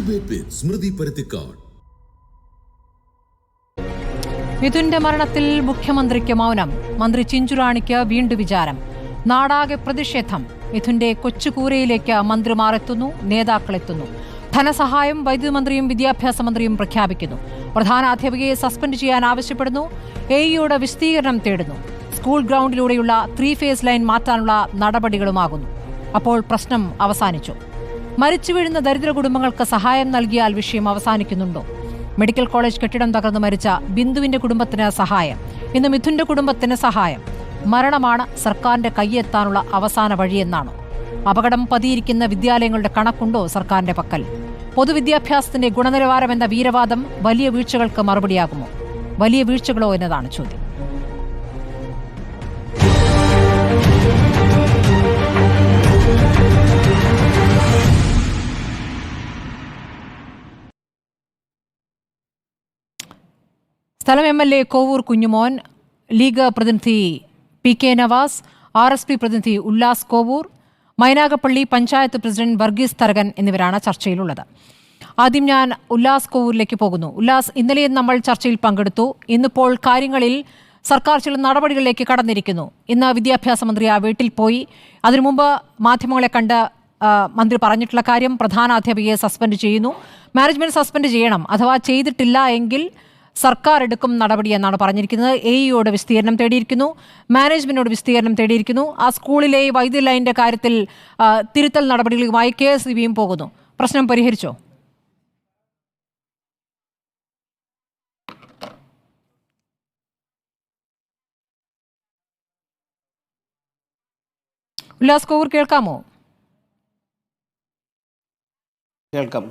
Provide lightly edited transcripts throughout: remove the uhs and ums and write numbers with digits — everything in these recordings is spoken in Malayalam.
ഡിബേറ്റ് വിത്ത് സ്മൃതി പരുത്തിക്കാട്. മിഥുന്റെ മരണത്തിൽ മുഖ്യമന്ത്രിക്ക് മൗനം. മന്ത്രി ചിഞ്ചുറാണിക്ക് വീണ്ടും വിചാരം. നാടാകെ പ്രതിഷേധം. മിഥുന്റെ കൊച്ചുകൂരയിലേക്ക് മന്ത്രിമാർ എത്തുന്നു, നേതാക്കളെത്തുന്നു. ധനസഹായം വൈദ്യുതി മന്ത്രിയും വിദ്യാഭ്യാസ മന്ത്രിയും പ്രഖ്യാപിക്കുന്നു. പ്രധാന അധ്യാപികയെ സസ്പെൻഡ് ചെയ്യാൻ ആവശ്യപ്പെടുന്നു. എഇയോട് വിശദീകരണം തേടുന്നു. സ്കൂൾ ഗ്രൗണ്ടിലൂടെയുള്ള 3 ഫേസ് ലൈൻ മാറ്റാനുള്ള നടപടികളുമാകുന്നു. അപ്പോൾ പ്രശ്നം അവസാനിച്ചു. മരിച്ചു വീഴുന്ന ദരിദ്ര കുടുംബങ്ങൾക്ക് സഹായം നൽകിയാൽ വിഷയം അവസാനിക്കുന്നുണ്ടോ? മെഡിക്കൽ കോളേജ് കെട്ടിടം തകർന്ന് മരിച്ച ബിന്ദുവിന്റെ കുടുംബത്തിന് സഹായം. ഇന്ന് മിഥുന്റെ കുടുംബത്തിന് സഹായം. മരണമാണ് സർക്കാരിന്റെ കൈയെത്താനുള്ള അവസാന വഴിയെന്നാണോ? അപകടം പതിയിരിക്കുന്ന വിദ്യാലയങ്ങളുടെ കണക്കുണ്ടോ സർക്കാരിന്റെ പക്കൽ? പൊതുവിദ്യാഭ്യാസത്തിന്റെ ഗുണനിലവാരം എന്ന വീരവാദം വലിയ വീഴ്ചകൾക്ക് മറുപടിയാകുമോ? വലിയ വീഴ്ചകളോ എന്നതാണ് ചോദ്യം. സ്ഥലം MLA കോവൂർ കുഞ്ഞുമോൻ, ലീഗ് പ്രതിനിധി PK നവാസ്, RSP പ്രതിനിധി ഉല്ലാസ് കോവൂർ, മൈനാഗപ്പള്ളി പഞ്ചായത്ത് പ്രസിഡന്റ് വർഗീസ് തരകൻ എന്നിവരാണ് ചർച്ചയിലുള്ളത്. ആദ്യം ഞാൻ ഉല്ലാസ് കോവൂരിലേക്ക് പോകുന്നു. ഉല്ലാസ്, ഇന്നലെയും നമ്മൾ ചർച്ചയിൽ പങ്കെടുത്തു. ഇന്നിപ്പോൾ കാര്യങ്ങളിൽ സർക്കാർ ചില നടപടികളിലേക്ക് കടന്നിരിക്കുന്നു. ഇന്ന് വിദ്യാഭ്യാസ മന്ത്രി ആ വീട്ടിൽ പോയി. അതിനു മുമ്പ് മാധ്യമങ്ങളെ കണ്ട് മന്ത്രി പറഞ്ഞിട്ടുള്ള കാര്യം പ്രധാന അധ്യാപികയെ സസ്പെൻഡ് ചെയ്യുന്നു. മാനേജ്മെന്റ് സസ്പെൻഡ് ചെയ്യണം, അഥവാ ചെയ്തിട്ടില്ല എങ്കിൽ സർക്കാർ എടുക്കും നടപടി എന്നാണ് പറഞ്ഞിരിക്കുന്നത്. എഇയോട് വിശദീകരണം തേടിയിരിക്കുന്നു, മാനേജ്മെന്റിനോട് വിശദീകരണം തേടിയിരിക്കുന്നു. ആ സ്കൂളിലെ വൈദ്യുതി ലൈനിന്റെ കാര്യത്തിൽ തിരുത്തൽ നടപടികളുമായി KSEBയും പോകുന്നു. പ്രശ്നം പരിഹരിച്ചോ? ഉല്ലാസ് കോവൂർ, കേൾക്കാമോ? കേൾക്കാം.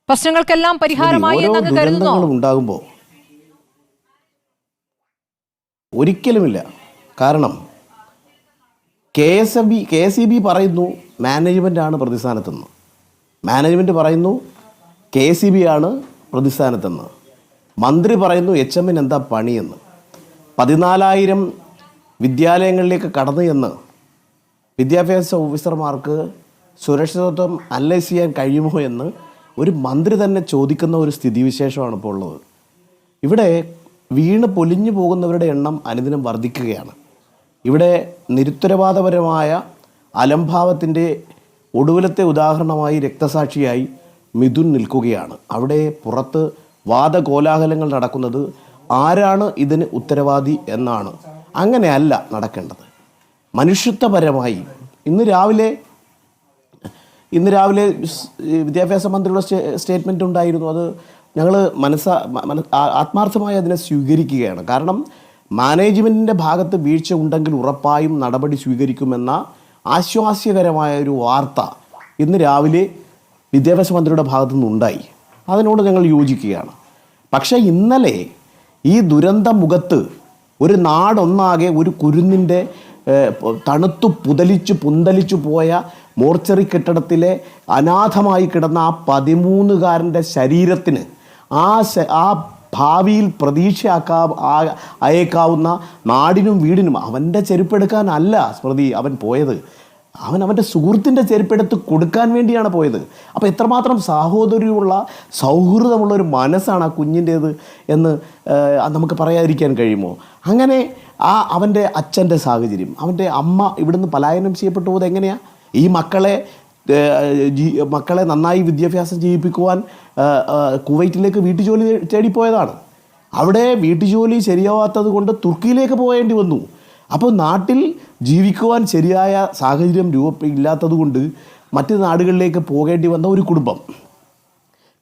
പ്രശ്നങ്ങൾക്കെല്ലാം പരിഹാരമായി എന്നങ്ങ് കരുതുന്നോ? ഉണ്ടാകുമ്പോൾ ഒരിക്കലുമില്ല. കാരണം KSEB പറയുന്നു മാനേജ്മെൻ്റാണ് പ്രതിസ്ഥാനത്തെന്ന്, മാനേജ്മെൻറ്റ് പറയുന്നു KSEB ആണ് പ്രതിസ്ഥാനത്തെന്ന്, മന്ത്രി പറയുന്നു HMN എന്താ പണിയെന്ന്. 14,000 വിദ്യാലയങ്ങളിലേക്ക് കടന്നു എന്ന് വിദ്യാഭ്യാസ ഓഫീസർമാർക്ക് സുരക്ഷിതത്വം അനലൈസ് ചെയ്യാൻ കഴിയുമോ എന്ന് ഒരു മന്ത്രി തന്നെ ചോദിക്കുന്ന ഒരു സ്ഥിതിവിശേഷമാണ് ഇപ്പോൾ ഉള്ളത്. ഇവിടെ വീണ് പൊലിഞ്ഞു പോകുന്നവരുടെ എണ്ണം അനുദിനം വർദ്ധിക്കുകയാണ്. ഇവിടെ നിരുത്തരവാദപരമായ അലംഭാവത്തിൻ്റെ ഒടുവിലത്തെ ഉദാഹരണമായി രക്തസാക്ഷിയായി മിഥുൻ നിൽക്കുകയാണ്. അവിടെ പുറത്ത് വാദകോലാഹലങ്ങൾ നടക്കുന്നത് ആരാണ് ഇതിന് ഉത്തരവാദി എന്നാണ്. അങ്ങനെയല്ല നടക്കേണ്ടത്. മനുഷ്യത്വപരമായി ഇന്ന് രാവിലെ വിദ്യാഭ്യാസ മന്ത്രിയുടെ സ്റ്റേറ്റ്മെൻറ്റ് ഉണ്ടായിരുന്നു. അത് ഞങ്ങൾ ആത്മാർത്ഥമായി അതിനെ സ്വീകരിക്കുകയാണ്. കാരണം മാനേജ്മെൻറ്റിൻ്റെ ഭാഗത്ത് വീഴ്ച ഉണ്ടെങ്കിൽ ഉറപ്പായും നടപടി സ്വീകരിക്കുമെന്ന ആശ്വാസ്യകരമായ ഒരു വാർത്ത ഇന്ന് രാവിലെ വിദ്യാഭ്യാസ മന്ത്രിയുടെ ഭാഗത്തു നിന്നുണ്ടായി. അതിനോട് ഞങ്ങൾ യോജിക്കുകയാണ്. പക്ഷേ ഇന്നലെ ഈ ദുരന്ത മുഖത്ത് ഒരു നാടൊന്നാകെ ഒരു കുരുന്നിൻ്റെ തണുത്തു പുന്തലിച്ചു പോയ മോർച്ചറി കെട്ടിടത്തിലെ അനാഥമായി കിടന്ന ആ 13കാരൻ്റെ ശരീരത്തിന് ആ ഭാവിയിൽ പ്രതീക്ഷ അയക്കാവുന്ന നാടിനും വീടിനും അവൻ്റെ ചെരുപ്പെടുക്കാനല്ല സ്മൃതി അവൻ പോയത്. അവൻ്റെ സുഹൃത്തിൻ്റെ ചെരുപ്പെടുത്ത് കൊടുക്കാൻ വേണ്ടിയാണ് പോയത്. അപ്പോൾ എത്രമാത്രം സൗഹൃദമുള്ള ഒരു മനസ്സാണ് ആ കുഞ്ഞിൻ്റേത് എന്ന് നമുക്ക് പറയാതിരിക്കാൻ കഴിയുമോ? അങ്ങനെ അവൻ്റെ അച്ഛൻ്റെ സാഹചര്യം, അവൻ്റെ അമ്മ ഇവിടുന്ന് പലായനം ചെയ്യപ്പെട്ടു പോയത് എങ്ങനെയാണ്? ഈ മക്കളെ നന്നായി വിദ്യാഭ്യാസം ചെയ്യിപ്പിക്കുവാൻ കുവൈറ്റിലേക്ക് വീട്ടുജോലി തേടിപ്പോയതാണ്. അവിടെ വീട്ടുജോലി ശരിയാവാത്തത് കൊണ്ട് തുർക്കിയിലേക്ക് പോകേണ്ടി വന്നു. അപ്പോൾ നാട്ടിൽ ജീവിക്കുവാൻ ശരിയായ സാഹചര്യം ഇല്ലാത്തത് കൊണ്ട് മറ്റ് നാടുകളിലേക്ക് പോകേണ്ടി വന്ന ഒരു കുടുംബം.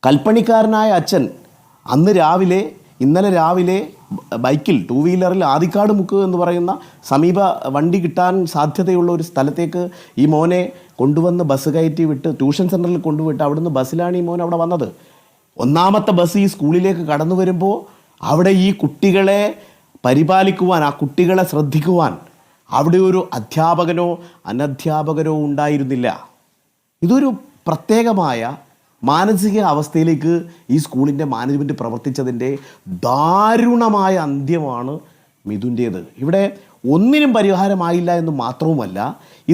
കൽപ്പണിക്കാരനായ അച്ഛൻ ഇന്നലെ രാവിലെ ബൈക്കിൽ 2 വീലറിൽ ആദിക്കാട് മുക്ക് എന്ന് പറയുന്ന സമീപ വണ്ടി കിട്ടാൻ സാധ്യതയുള്ള ഒരു സ്ഥലത്തേക്ക് ഈ മോനെ കൊണ്ടുവന്ന് ബസ് കയറ്റി വിട്ട് ട്യൂഷൻ സെൻറ്ററിൽ കൊണ്ടുവിട്ട് അവിടുന്ന് ബസ്സിലാണ് ഈ മോൻ അവിടെ വന്നത്. 1ാമത്തെ ബസ് ഈ സ്കൂളിലേക്ക് കടന്നു വരുമ്പോൾ അവിടെ ഈ കുട്ടികളെ പരിപാലിക്കുവാൻ, ആ കുട്ടികളെ ശ്രദ്ധിക്കുവാൻ അവിടെ ഒരു അധ്യാപകനോ അനധ്യാപകരോ ഉണ്ടായിരുന്നില്ല. ഇതൊരു പ്രത്യേകമായ മാനസിക അവസ്ഥയിലേക്ക് ഈ സ്കൂളിൻ്റെ മാനേജ്മെൻറ്റ് പ്രവർത്തിച്ചതിൻ്റെ ദാരുണമായ അന്ത്യമാണ് മിഥുൻ്റേത്. ഇവിടെ ഒന്നിനും പരിഹാരമായില്ല എന്ന് മാത്രവുമല്ല,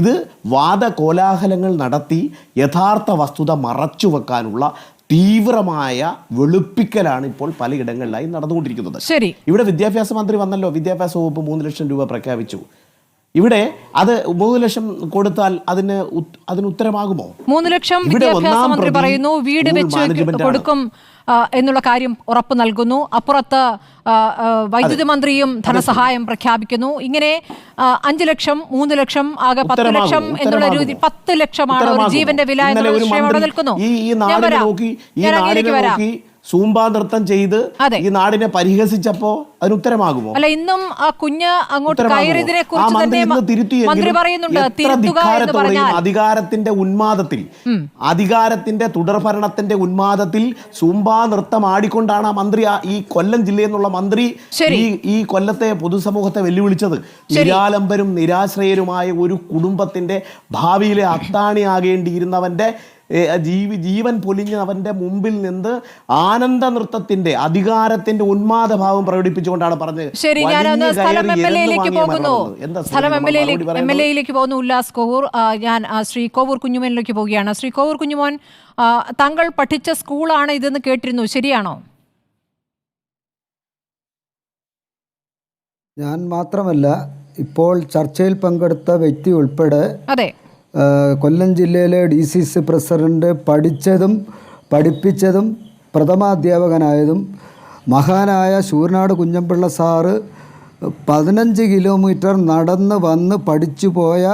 ഇത് വാദകോലാഹലങ്ങൾ നടത്തി യഥാർത്ഥ വസ്തുത മറച്ചുവെക്കാനുള്ള തീവ്രമായ വെളുപ്പിക്കലാണ് ഇപ്പോൾ പലയിടങ്ങളിലായി നടന്നുകൊണ്ടിരിക്കുന്നത്. ശരി, ഇവിടെ വിദ്യാഭ്യാസ മന്ത്രി വന്നല്ലോ, വിദ്യാഭ്യാസ വകുപ്പ് 3 ലക്ഷം രൂപ പ്രഖ്യാപിച്ചു. ഇവിടെ അത് 3 ലക്ഷം കൊടുത്താൽ അതിന് ഉത്തരമാകുമോ? 3 ലക്ഷം വിദ്യാഭ്യാസ മന്ത്രി പറയുന്നു, വീട് വെച്ച് കൊടുക്കും എന്നുള്ള കാര്യം ഉറപ്പ് നൽകുന്നു. അപ്പുറത്ത് വൈദ്യുതി മന്ത്രിയും ധനസഹായം പ്രഖ്യാപിക്കുന്നു. ഇങ്ങനെ 5 ലക്ഷം, 3 ലക്ഷം, ആകെ 10 ലക്ഷം എന്നുള്ള രീതി 10 ലക്ഷമാണ് ഒരു ജീവന്റെ വില എന്നുള്ള വിഷയം അവിടെ നിൽക്കുന്നു. സൂംബ നൃത്തം ചെയ്ത് ഈ നാടിനെ പരിഹസിച്ചപ്പോ അതിന് ഉത്തരമാകുമോ? അല്ല, ഇന്നും ആ കുഞ്ഞ് അങ്ങോട്ട് കയറിയതിനെ കുറിച്ച് തന്നെ മന്ത്രി പറയുന്നുണ്ട്. അധികാരത്തിന്റെ ഉന്മാദത്തിൽ, അധികാരത്തിന്റെ തുടർഭരണത്തിന്റെ ഉന്മാദത്തിൽ സൂംബ നൃത്തം ആടിക്കൊണ്ടാണ് ആ മന്ത്രി, ഈ കൊല്ലം ജില്ലയിൽ നിന്നുള്ള മന്ത്രി ഈ കൊല്ലത്തെ പൊതുസമൂഹത്തെ വെല്ലുവിളിച്ചത്. നിരാലംബരും നിരാശ്രയരുമായ ഒരു കുടുംബത്തിന്റെ ഭാവിയിലെ അത്താണിയാകേണ്ടിയിരുന്നവന്റെ ജീവൻ പൊലിഞ്ഞവന്റെ മുമ്പിൽ നിന്ന് ആനന്ദ നൃത്തത്തിന്റെ, അധികാരത്തിന്റെ ഉന്മാദഭാവം പ്രകടിപ്പിച്ചുകൊണ്ടാണ് പറഞ്ഞത്. ശരി, ഞാനൊന്ന് സ്ഥലം എം എൽ എയിലേക്ക് പോകുന്നു. ഉല്ലാസ് കോവൂർ, ഞാൻ ശ്രീ കോവൂർ കുഞ്ഞുമോനിലേക്ക് പോവുകയാണ്. ശ്രീ കോവൂർ കുഞ്ഞുമോൻ, താങ്കൾ പഠിച്ച സ്കൂളാണ് ഇതെന്ന് കേട്ടിരുന്നു, ശരിയാണോ? ഞാൻ മാത്രമല്ല, ഇപ്പോൾ ചർച്ചയിൽ പങ്കെടുത്ത വ്യക്തി ഉൾപ്പെടെ അതെ, കൊല്ലം ജില്ലയിലെ DCC പ്രസിഡന്റ് പഠിച്ചതും പഠിപ്പിച്ചതും പ്രഥമാധ്യാപകനായതും മഹാനായ ശൂരനാട് കുഞ്ഞമ്പിള്ള സാറ് 15 കിലോമീറ്റർ നടന്ന് വന്ന് പഠിച്ചു പോയ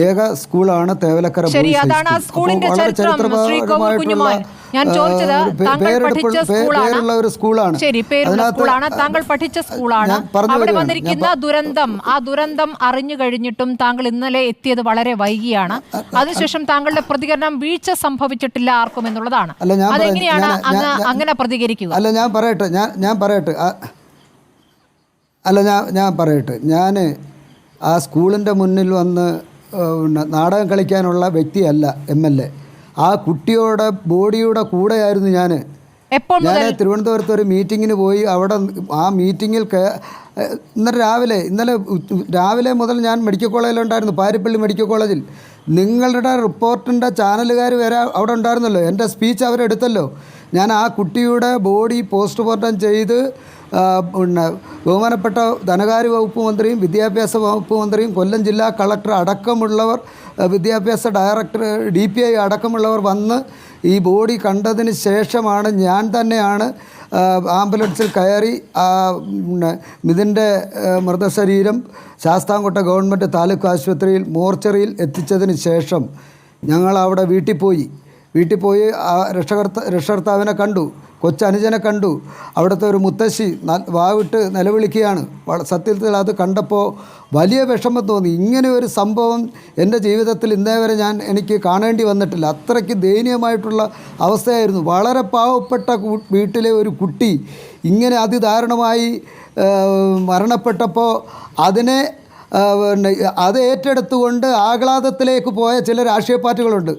ഏക സ്കൂളാണ് തേവലക്കര ശരി, അതാണ് ആ സ്കൂളിന്റെ ചരിത്രം. ശ്രീ കോവൂർ കുഞ്ഞുമോൻ, ഞാൻ ചോദിച്ചത് താങ്കൾ പഠിച്ച സ്കൂളാണ്. ഒരു സ്കൂളാണ്. ശരി, പേരുള്ള സ്കൂളാണ്, താങ്കൾ പഠിച്ച സ്കൂളാണ്. അവിടെ വന്നിരിക്കുന്ന ദുരന്തം, ആ ദുരന്തം അറിഞ്ഞു കഴിഞ്ഞിട്ടും താങ്കൾ ഇന്നലെ എത്തിയത് വളരെ വൈകിയാണ്. അതിനുശേഷം താങ്കളുടെ പ്രതികരണം വീഴ്ച സംഭവിച്ചിട്ടില്ല ആർക്കും എന്നുള്ളതാണ്. അതെങ്ങനെയാണ് അങ്ങനെ പ്രതികരിക്കുക? അല്ല, ഞാൻ പറയട്ടെ, ഞാൻ ആ സ്കൂളിൻ്റെ മുന്നിൽ വന്ന് നാടകം കളിക്കാനുള്ള വ്യക്തിയല്ല MLA. ആ കുട്ടിയുടെ ബോഡിയുടെ കൂടെയായിരുന്നു ഞാൻ. തിരുവനന്തപുരത്ത് ഒരു മീറ്റിങ്ങിന് പോയി. അവിടെ ആ മീറ്റിങ്ങിൽ ഇന്നലെ രാവിലെ മുതൽ ഞാൻ മെഡിക്കൽ കോളേജിലുണ്ടായിരുന്നു, പാരിപ്പള്ളി മെഡിക്കൽ കോളേജിൽ. നിങ്ങളുടെ റിപ്പോർട്ടിൻ്റെ ചാനലുകാർ വരെ അവിടെ ഉണ്ടായിരുന്നല്ലോ. എൻ്റെ സ്പീച്ച് അവരെടുത്തല്ലോ. ഞാൻ ആ കുട്ടിയുടെ ബോഡി പോസ്റ്റ്മോർട്ടം ചെയ്ത് ബഹുമാനപ്പെട്ട ധനകാര്യ വകുപ്പ് മന്ത്രിയും വിദ്യാഭ്യാസ വകുപ്പ് മന്ത്രിയും കൊല്ലം ജില്ലാ കളക്ടർ അടക്കമുള്ളവർ, വിദ്യാഭ്യാസ ഡയറക്ടർ, DPI അടക്കമുള്ളവർ വന്ന് ഈ ബോഡി കണ്ടതിന് ശേഷമാണ് ഞാൻ തന്നെയാണ് ആംബുലൻസിൽ കയറി മിഥുൻ്റെ മൃതശരീരം ശാസ്താംകോട്ട ഗവൺമെൻറ് താലൂക്ക് ആശുപത്രിയിൽ മോർച്ചറിയിൽ എത്തിച്ചതിന് ശേഷം ഞങ്ങൾ അവിടെ വീട്ടിൽ പോയി രക്ഷകർത്താവിനെ കണ്ടു, കൊച്ചനുജനെ കണ്ടു. അവിടുത്തെ ഒരു മുത്തശ്ശി വാവിട്ട് നിലവിളിക്കുകയാണ്. സത്യത്തിൽ അത് കണ്ടപ്പോൾ വലിയ വിഷമം തോന്നി. ഇങ്ങനെ ഒരു സംഭവം എൻ്റെ ജീവിതത്തിൽ ഇന്നേ വരെ എനിക്ക് കാണേണ്ടി വന്നിട്ടില്ല. അത്രയ്ക്ക് ദയനീയമായിട്ടുള്ള അവസ്ഥയായിരുന്നു. വളരെ പാവപ്പെട്ട വീട്ടിലെ ഒരു കുട്ടി ഇങ്ങനെ അതിദാരുണമായി മരണപ്പെട്ടപ്പോൾ അത് ഏറ്റെടുത്തുകൊണ്ട് ആഹ്ലാദത്തിലേക്ക് പോയ ചില രാഷ്ട്രീയ പാർട്ടികളുണ്ട്.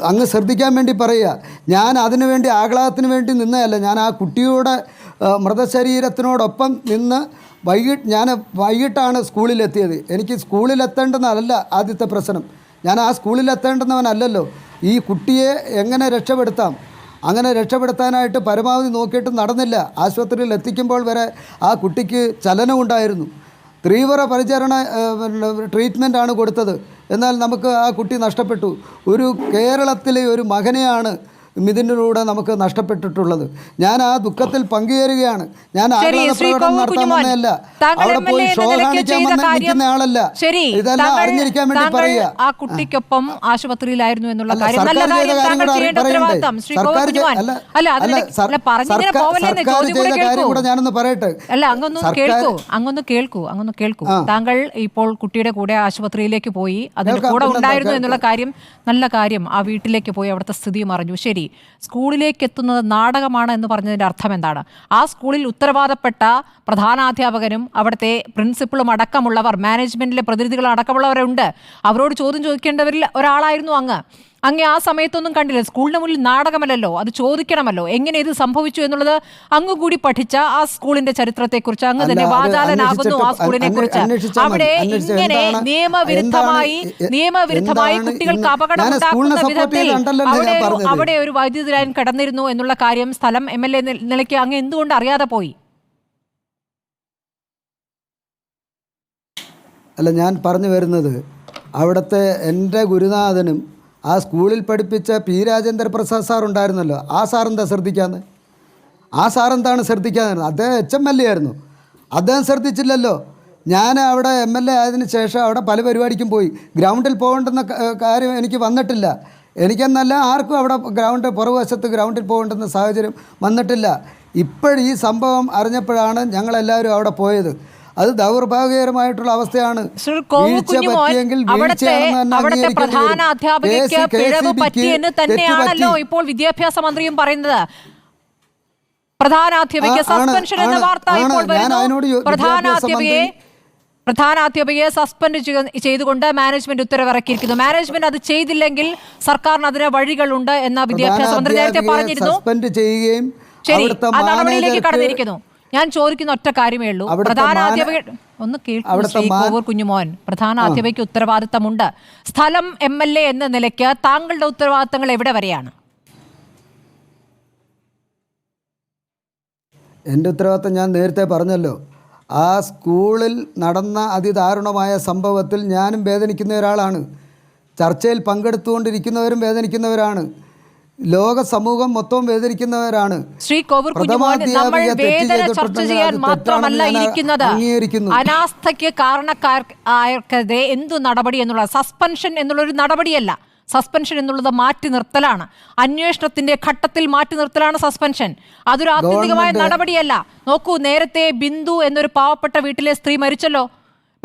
അങ്ങ് ശ്രദ്ധിക്കാൻ വേണ്ടി പറയുക. ഞാൻ അതിനു വേണ്ടി, ആഹ്ലാദത്തിന് വേണ്ടി നിന്നതല്ല. ഞാൻ ആ കുട്ടിയുടെ മൃതശരീരത്തിനോടൊപ്പം നിന്ന് വൈകിട്ടാണ് സ്കൂളിലെത്തിയത്. എനിക്ക് സ്കൂളിലെത്തേണ്ടെന്നല്ല ആദ്യത്തെ പ്രശ്നം. ഞാൻ ആ സ്കൂളിലെത്തേണ്ടുന്നവനല്ലല്ലോ. ഈ കുട്ടിയെ എങ്ങനെ രക്ഷപ്പെടുത്താം, അങ്ങനെ രക്ഷപ്പെടുത്താനായിട്ട് പരമാവധി നോക്കിയിട്ടും നടന്നില്ല. ആശുപത്രിയിൽ എത്തിക്കുമ്പോൾ വരെ ആ കുട്ടിക്ക് ചലനമുണ്ടായിരുന്നു. തീവ്ര പരിചരണ ട്രീറ്റ്മെൻറ്റാണ് കൊടുത്തത്. എന്നാൽ നമുക്ക് ആ കുട്ടി നഷ്ടപ്പെട്ടു. ഒരു കേരളത്തിലെ ഒരു മകനെയാണ് മിഥുനിലൂടെ നമുക്ക് നഷ്ടപ്പെട്ടിട്ടുള്ളത്. ഞാൻ ആ ദുഃഖത്തിൽ പങ്കുചേരുകയാണ്. ഞാൻ ആഹ്ലാദ പ്രകടനം നടത്താമെന്നല്ല, അവിടെ പോയി ഷോ കാണിക്കാൻ നിൽക്കുന്ന ആളല്ല. ഇതെല്ലാം അറിഞ്ഞിരിക്കാൻ വേണ്ടി പറയുക. ആ കുട്ടിക്കൊപ്പം ആശുപത്രിയിലായിരുന്നു എന്നുള്ള കാര്യം സർക്കാർ ചെയ്ത കാര്യം കൂടെ ഞാനൊന്ന് പറയട്ടെ. അല്ല, അങ്ങൊന്ന് കേൾക്കൂ. താങ്കൾ ഇപ്പോൾ കുട്ടിയുടെ കൂടെ ആശുപത്രിയിലേക്ക് പോയി, അതിന്റെ കൂടെ ഉണ്ടായിരുന്നു എന്നുള്ള കാര്യം നല്ല കാര്യം. ആ വീട്ടിലേക്ക് പോയി അവിടുത്തെ സ്ഥിതി അറിഞ്ഞു. ശരി, സ്കൂളിലേക്ക് എത്തുന്നത് നാടകമാണ് എന്ന് പറഞ്ഞതിന്റെ അർത്ഥം എന്താണ്? ആ സ്കൂളിൽ ഉത്തരവാദപ്പെട്ട പ്രധാനാധ്യാപകനും അവിടുത്തെ പ്രിൻസിപ്പളും അടക്കമുള്ളവർ, മാനേജ്മെന്റിലെ പ്രതിനിധികൾ അടക്കമുള്ളവരുണ്ട്. അവരോട് ചോദ്യം ചോദിക്കേണ്ടവരിൽ ഒരാളായിരുന്നു അങ്ങ് ആ സമയത്തൊന്നും കണ്ടില്ല. സ്കൂളിന് മുന്നിൽ നാടകമല്ലല്ലോ, അത് ചോദിക്കണമല്ലോ. എങ്ങനെ ഇത് സംഭവിച്ചു എന്നുള്ളത് അങ്ങ് കൂടി പഠിച്ച ആ സ്കൂളിന്റെ ചരിത്രത്തെക്കുറിച്ച് അങ്ങ് തന്നെ വാചാലനാകുന്നു. ആ സ്കൂളിനെ കുറിച്ച് അവിടെ ഇങ്ങനെ നിയമവിരുദ്ധമായി കുട്ടികൾക്ക് അപകടമുണ്ടാക്കുന്ന വിധത്തിൽ അവിടെ ഒരു വൈദ്യുതി ലൈൻ കടന്നിരുന്നു എന്നുള്ള കാര്യം സ്ഥലം MLA നിലയ്ക്ക് അങ്ങ് എന്തുകൊണ്ട് അറിയാതെ പോയി? അല്ല, ഞാൻ പറഞ്ഞു വരുന്നത്, അവിടുത്തെ എൻ്റെ ഗുരുനാഥനും ആ സ്കൂളിൽ പഠിപ്പിച്ച P. രാജേന്ദ്ര പ്രസാദ് സാർ ഉണ്ടായിരുന്നല്ലോ, ആ സാറെന്താ ശ്രദ്ധിക്കാന്ന്? ആ സാറെന്താണ് ശ്രദ്ധിക്കാന്ന്? അദ്ദേഹം HMLA ആയിരുന്നു, അദ്ദേഹം ശ്രദ്ധിച്ചില്ലല്ലോ. ഞാൻ അവിടെ MLA ആയതിനു ശേഷം അവിടെ പല പരിപാടിക്കും പോയി. ഗ്രൗണ്ടിൽ പോകേണ്ടുന്ന കാര്യം എനിക്ക് വന്നിട്ടില്ല. എനിക്കെന്നല്ല ആർക്കും അവിടെ പുറകുവശത്ത് ഗ്രൗണ്ടിൽ പോകേണ്ടുന്ന സാഹചര്യം വന്നിട്ടില്ല. ഇപ്പോഴീ സംഭവം അറിഞ്ഞപ്പോഴാണ് ഞങ്ങളെല്ലാവരും അവിടെ പോയത്. അത് ദൗർഭാഗ്യകരമായിട്ടുള്ള അവസ്ഥയാണ്. അവിടുത്തെ പ്രധാന അധ്യാപികയ്ക്ക് പിഴവ് പറ്റിയെന്ന് തന്നെയാണല്ലോ ഇപ്പോൾ വിദ്യാഭ്യാസ മന്ത്രിയും പറയുന്നത്. പ്രധാനാധ്യാപിക സസ്പെൻഷൻ എന്ന വാർത്ത ഇപ്പോൾ വരുന്നു. പ്രധാനാധ്യാപികയെ സസ്പെൻഡ് ചെയ്തുകൊണ്ട് മാനേജ്മെന്റ് ഉത്തരവിറക്കിയിരിക്കുന്നു. മാനേജ്മെന്റ് അത് ചെയ്തില്ലെങ്കിൽ സർക്കാരിന് അതിന് വഴികളുണ്ട് എന്ന വിദ്യാഭ്യാസ മന്ത്രി നേരത്തെ പറഞ്ഞിരുന്നു. ശരി, ആ നടപടിയിലേക്ക് കടന്നിരിക്കുന്നു. ഞാൻ ചോദിക്കുന്ന ഒറ്റ കാര്യമേ ഉള്ളൂ. പ്രധാനാധ്യാപിക ഒന്ന് കേൾക്കൂ കുഞ്ഞുമോൻ, പ്രധാനാധ്യാപികയ്ക്ക് ഉത്തരവാദിത്തമുണ്ട്. സ്ഥലം MLA എന്ന നിലയ്ക്ക് താങ്കളുടെ ഉത്തരവാദിത്തങ്ങൾ എവിടെ വരെയാണ്? എൻ്റെ ഉത്തരവാദിത്തം ഞാൻ നേരത്തെ പറഞ്ഞല്ലോ. ആ സ്കൂളിൽ നടന്ന അതിദാരുണമായ സംഭവത്തിൽ ഞാനും വേദനിക്കുന്ന ഒരാളാണ്. ചർച്ചയിൽ പങ്കെടുത്തുകൊണ്ടിരിക്കുന്നവരും വേദനിക്കുന്നവരാണ്. ലോക സമൂഹം മൊത്തം വേദനിക്കുന്നവരാണ്. ശ്രീ കോവൂർ കുഞ്ഞുമോൻ, നമ്മൾ വേദന ചർച്ച ചെയ്യാൻ മാത്രമല്ല ഇരിക്കുന്നത്, അനാസ്ഥയ്ക്ക് കാരണക്കാർക്കെതിരെ എന്തു നടപടി എന്നുള്ള സസ്പെൻഷൻ എന്നുള്ളൊരു നടപടിയല്ല. സസ്പെൻഷൻ എന്നുള്ളത് മാറ്റി നിർത്തലാണ്. അന്വേഷണത്തിന്റെ ഘട്ടത്തിൽ മാറ്റി നിർത്തലാണ് സസ്പെൻഷൻ. അതൊരു ആത്യന്തികമായ നടപടിയല്ല. നോക്കൂ, നേരത്തെ ബിന്ദു എന്നൊരു പാവപ്പെട്ട വീട്ടിലെ സ്ത്രീ മരിച്ചല്ലോ.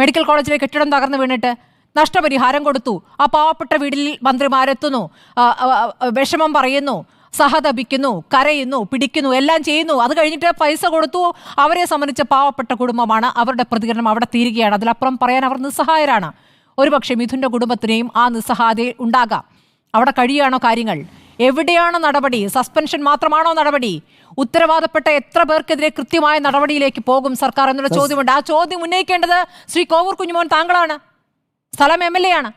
മെഡിക്കൽ കോളേജിലെ കെട്ടിടം തകർന്നു വീണിട്ട് നഷ്ടപരിഹാരം കൊടുത്തു. ആ പാവപ്പെട്ട വീട്ടിൽ മന്ത്രിമാരെത്തുന്നു, വിഷമം പറയുന്നു, സഹതപിക്കുന്നു, കരയുന്നു, പിടിക്കുന്നു, എല്ലാം ചെയ്യുന്നു. അത് കഴിഞ്ഞിട്ട് പൈസ കൊടുത്തു. അവരെ സംബന്ധിച്ച പാവപ്പെട്ട കുടുംബമാണ്. അവരുടെ പ്രതികരണം അവിടെ തീരുകയാണ്. അതിലപ്പുറം പറയാൻ അവർ നിസ്സഹായരാണ്. ഒരുപക്ഷെ മിഥുന്റെ കുടുംബത്തിനെയും ആ നിസ്സഹായത ഉണ്ടാകാം. അവിടെ കഴിയുകയാണോ കാര്യങ്ങൾ? എവിടെയാണ് നടപടി? സസ്പെൻഷൻ മാത്രമാണോ നടപടി? ഉത്തരവാദപ്പെട്ട എത്ര പേർക്കെതിരെ കൃത്യമായ നടപടിയിലേക്ക് പോകും സർക്കാർ എന്നുള്ള ചോദ്യമുണ്ട്. ആ ചോദ്യം ഉന്നയിക്കേണ്ടത് ശ്രീ കോവൂർ കുഞ്ഞുമോൻ താങ്കളാണ്. സ്ഥലം MLA ആണ്.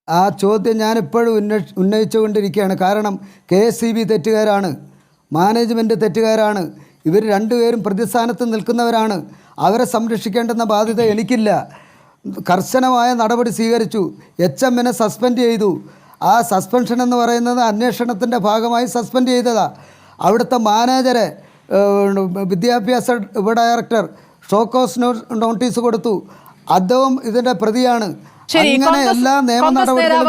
ആ ചോദ്യം ഞാൻ ഇപ്പോഴും ഉന്നയിച്ചുകൊണ്ടിരിക്കുകയാണ്. കാരണം KSEB തെറ്റുകാരാണ്, മാനേജ്മെൻറ്റ് തെറ്റുകാരാണ്. ഇവർ രണ്ടുപേരും പ്രതിസ്ഥാനത്ത് നിൽക്കുന്നവരാണ്. അവരെ സംരക്ഷിക്കേണ്ടുന്ന ബാധ്യത എനിക്കില്ല. കർശനമായ നടപടി സ്വീകരിച്ചു. HMനെ സസ്പെൻഡ് ചെയ്തു. ആ സസ്പെൻഷൻ എന്ന് പറയുന്നത് അന്വേഷണത്തിൻ്റെ ഭാഗമായി സസ്പെൻഡ് ചെയ്തതാണ്. അവിടുത്തെ മാനേജരെ വിദ്യാഭ്യാസ ഉപഡയറക്ടർ ഷോക്കോസ് നോട്ടീസ് കൊടുത്തു. അദ്ദേഹം ഇതിൻ്റെ പ്രതിയാണ്. അങ്ങനെ എല്ലാ നിയമ നടപടികളും